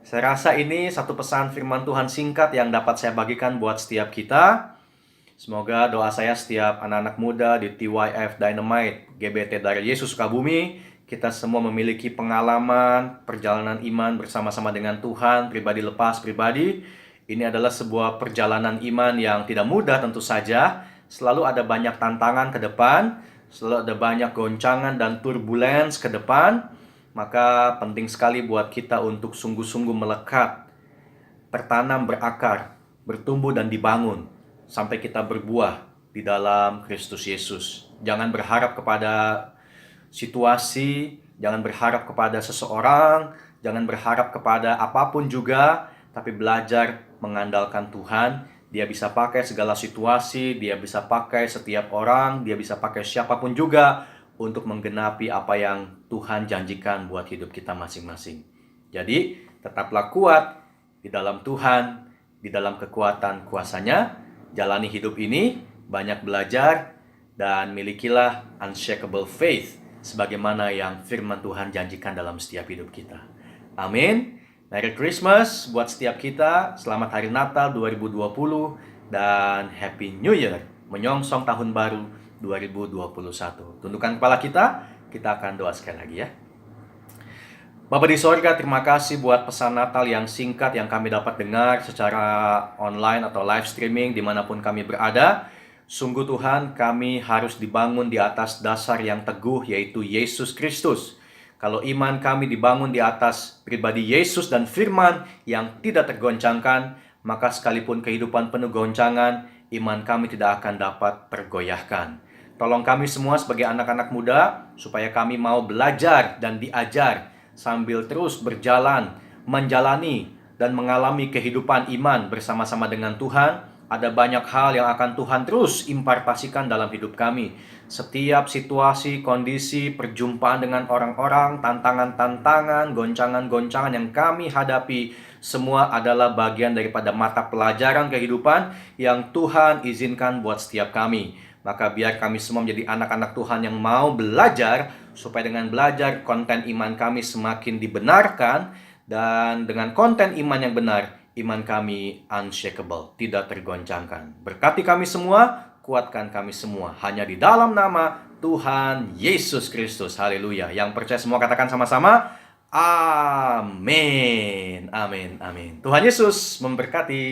Saya rasa ini satu pesan firman Tuhan singkat yang dapat saya bagikan buat setiap kita. Semoga doa saya setiap anak-anak muda di TYF Dynamite GBT dari Yesus Sukabumi, kita semua memiliki pengalaman perjalanan iman bersama-sama dengan Tuhan, pribadi lepas pribadi. Ini adalah sebuah perjalanan iman yang tidak mudah tentu saja. Selalu ada banyak tantangan ke depan, selalu ada banyak goncangan dan turbulence ke depan. Maka penting sekali buat kita untuk sungguh-sungguh melekat, tertanam, berakar, bertumbuh dan dibangun sampai kita berbuah di dalam Kristus Yesus. Jangan berharap kepada situasi, jangan berharap kepada seseorang, jangan berharap kepada apapun juga, tapi belajar mengandalkan Tuhan. Dia bisa pakai segala situasi, dia bisa pakai setiap orang, dia bisa pakai siapapun juga untuk menggenapi apa yang Tuhan janjikan buat hidup kita masing-masing. Jadi, tetaplah kuat di dalam Tuhan, di dalam kekuatan kuasa-Nya, jalani hidup ini, banyak belajar, dan milikilah unshakable faith, sebagaimana yang firman Tuhan janjikan dalam setiap hidup kita. Amin. Merry Christmas buat setiap kita, selamat Hari Natal 2020, dan Happy New Year, menyongsong tahun baru 2021. Tundukkan kepala kita akan doa sekali lagi ya. Bapa di sorga, terima kasih buat pesan Natal yang singkat yang kami dapat dengar secara online atau live streaming dimanapun kami berada. Sungguh Tuhan, kami harus dibangun di atas dasar yang teguh, yaitu Yesus Kristus. Kalau iman kami dibangun di atas pribadi Yesus dan firman yang tidak tergoncangkan, maka sekalipun kehidupan penuh goncangan, iman kami tidak akan dapat tergoyahkan. Tolong kami semua sebagai anak-anak muda, supaya kami mau belajar dan diajar, sambil terus berjalan, menjalani, dan mengalami kehidupan iman bersama-sama dengan Tuhan. Ada banyak hal yang akan Tuhan terus impartasikan dalam hidup kami. Setiap situasi, kondisi, perjumpaan dengan orang-orang, tantangan-tantangan, goncangan-goncangan yang kami hadapi, semua adalah bagian daripada mata pelajaran kehidupan yang Tuhan izinkan buat setiap kami. Maka biar kami semua menjadi anak-anak Tuhan yang mau belajar, supaya dengan belajar konten iman kami semakin dibenarkan, dan dengan konten iman yang benar, iman kami unshakable, tidak tergoncangkan. Berkati kami semua, kuatkan kami semua, hanya di dalam nama Tuhan Yesus Kristus. Haleluya. Yang percaya semua katakan sama-sama, amin, amin, amin. Tuhan Yesus memberkati.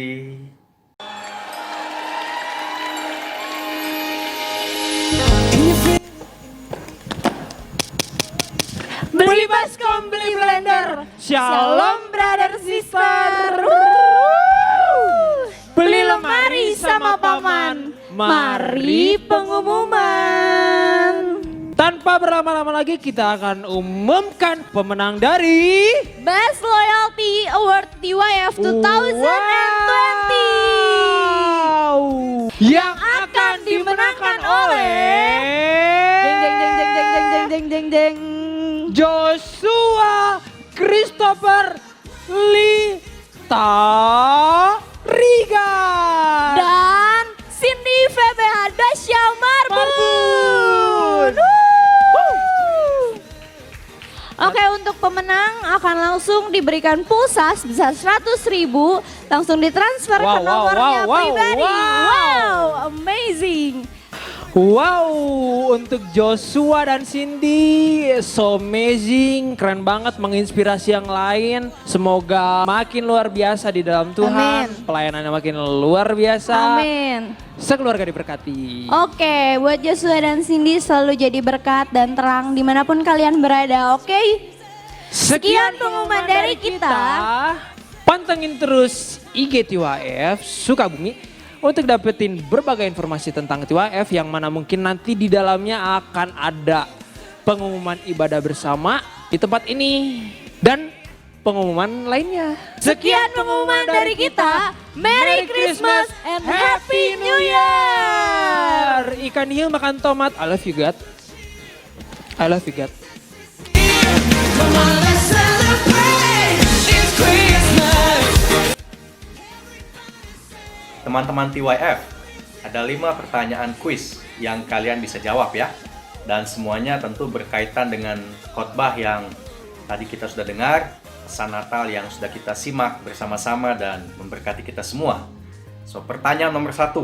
Beli baskom, beli blender. Shalom brother sister. Beli lemari sama paman. Mari pengumuman.
Tanpa berlama-lama lagi kita akan umumkan pemenang dari
Best Loyalty Award DYF 2020.
Wow. Yang akan dimenangkan oleh
Jeng.
Joshua Christopher Lita Riga
Dan Cindy VBH Dasya Marbun. Oke, untuk pemenang akan langsung diberikan pulsa sebesar 100.000, langsung ditransfer ke nomornya pribadi. Wow, amazing.
Wow, untuk Joshua dan Cindy, so amazing, keren banget, menginspirasi yang lain. Semoga makin luar biasa di dalam Tuhan,
Amin.
pelayanannya makin luar biasa.
Amin.
Sekeluarga diberkati.
Oke, buat Joshua dan Cindy selalu jadi berkat dan terang dimanapun kalian berada, oke? Sekian pengumuman dari kita.
Pantengin terus IG TYF Sukabumi untuk dapetin berbagai informasi tentang TYF, yang mana mungkin nanti di dalamnya akan ada pengumuman ibadah bersama di tempat ini dan pengumuman lainnya.
Sekian pengumuman dari kita. Merry Christmas and Happy New Year.
Ikan hiu makan tomat. I love you God. I love you God.
Teman-teman TYF, ada 5 pertanyaan kuis yang kalian bisa jawab ya. Dan semuanya tentu berkaitan dengan khotbah yang tadi kita sudah dengar, pesan Natal yang sudah kita simak bersama-sama dan memberkati kita semua. So, pertanyaan nomor 1.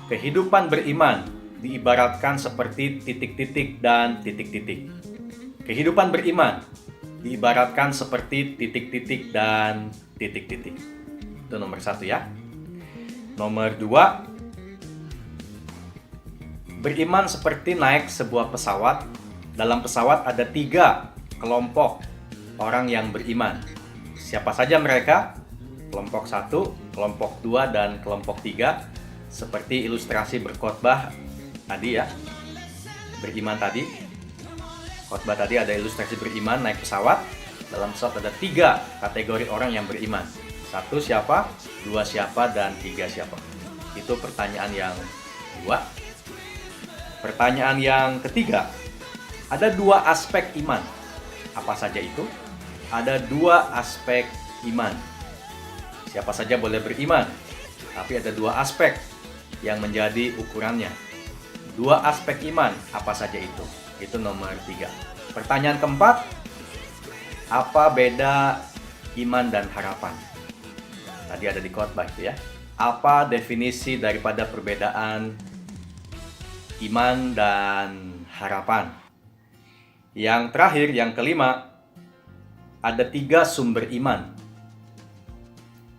Kehidupan beriman diibaratkan seperti titik-titik dan titik-titik. Kehidupan beriman diibaratkan seperti titik-titik dan titik-titik. Itu nomor 1 ya. Nomor 2, beriman seperti naik sebuah pesawat. Dalam pesawat ada 3 kelompok orang yang beriman. Siapa saja mereka? Kelompok 1, kelompok 2, dan kelompok 3. Seperti ilustrasi berkhotbah tadi ya. Beriman tadi. Khotbah tadi ada ilustrasi beriman naik pesawat. Dalam pesawat ada 3 kategori orang yang beriman. 1 siapa, 2 siapa, dan 3 siapa. Itu pertanyaan yang 2. Pertanyaan yang ketiga, Ada 2 aspek iman. Apa saja itu? Ada 2 aspek iman. Siapa saja boleh beriman, tapi ada 2 aspek yang menjadi ukurannya. 2 aspek iman, apa saja itu? Itu nomor 3. Pertanyaan keempat, apa beda iman dan harapan? Tadi ada di khotbah itu ya. Apa definisi daripada perbedaan iman dan harapan? Yang terakhir, yang kelima, ada 3 sumber iman.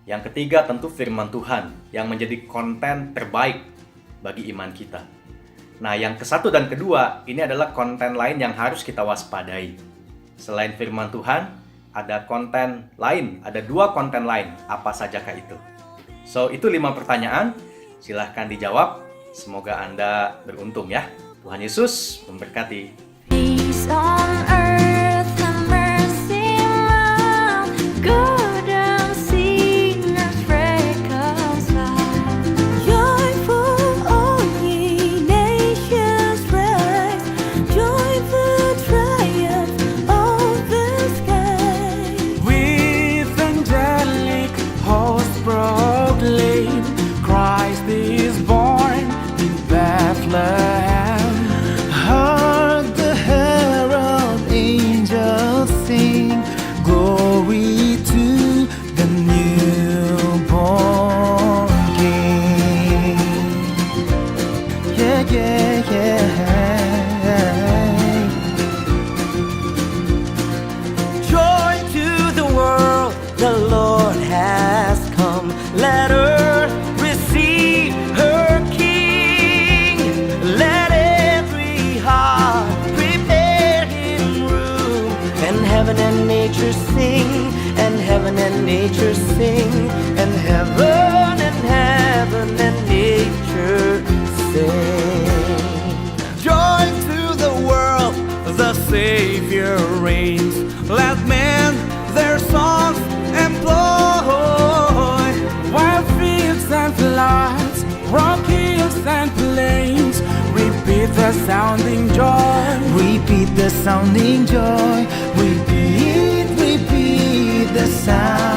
Yang ketiga tentu firman Tuhan yang menjadi konten terbaik bagi iman kita. Nah, yang ke-1 dan kedua, ini adalah konten lain yang harus kita waspadai. Selain firman Tuhan, ada konten lain, ada 2 konten lain. Apa sajakah itu? So, itu 5 pertanyaan. Silahkan dijawab. Semoga Anda beruntung ya. Tuhan Yesus memberkati.
Peace on earth and mercy love, good and sinners reconciled. Joyful all ye nations rise, joyful triumph of the sky.
With angelic hosts proclaim, Christ is born in Bethlehem. Hark the herald angels sing, glory to the newborn King. Yeah, yeah, yeah. Joy to the world, the Lord has come. Let earth receive her King. Let every heart prepare him room. And heaven and nature sing, and heaven and nature sing, and heaven and nature sing. Joy to the world, the Savior reigns. Let men their songs employ. Wild fields and floods, rock hills and plains, repeat the sounding joy. Repeat the sounding joy. Repeat the sound.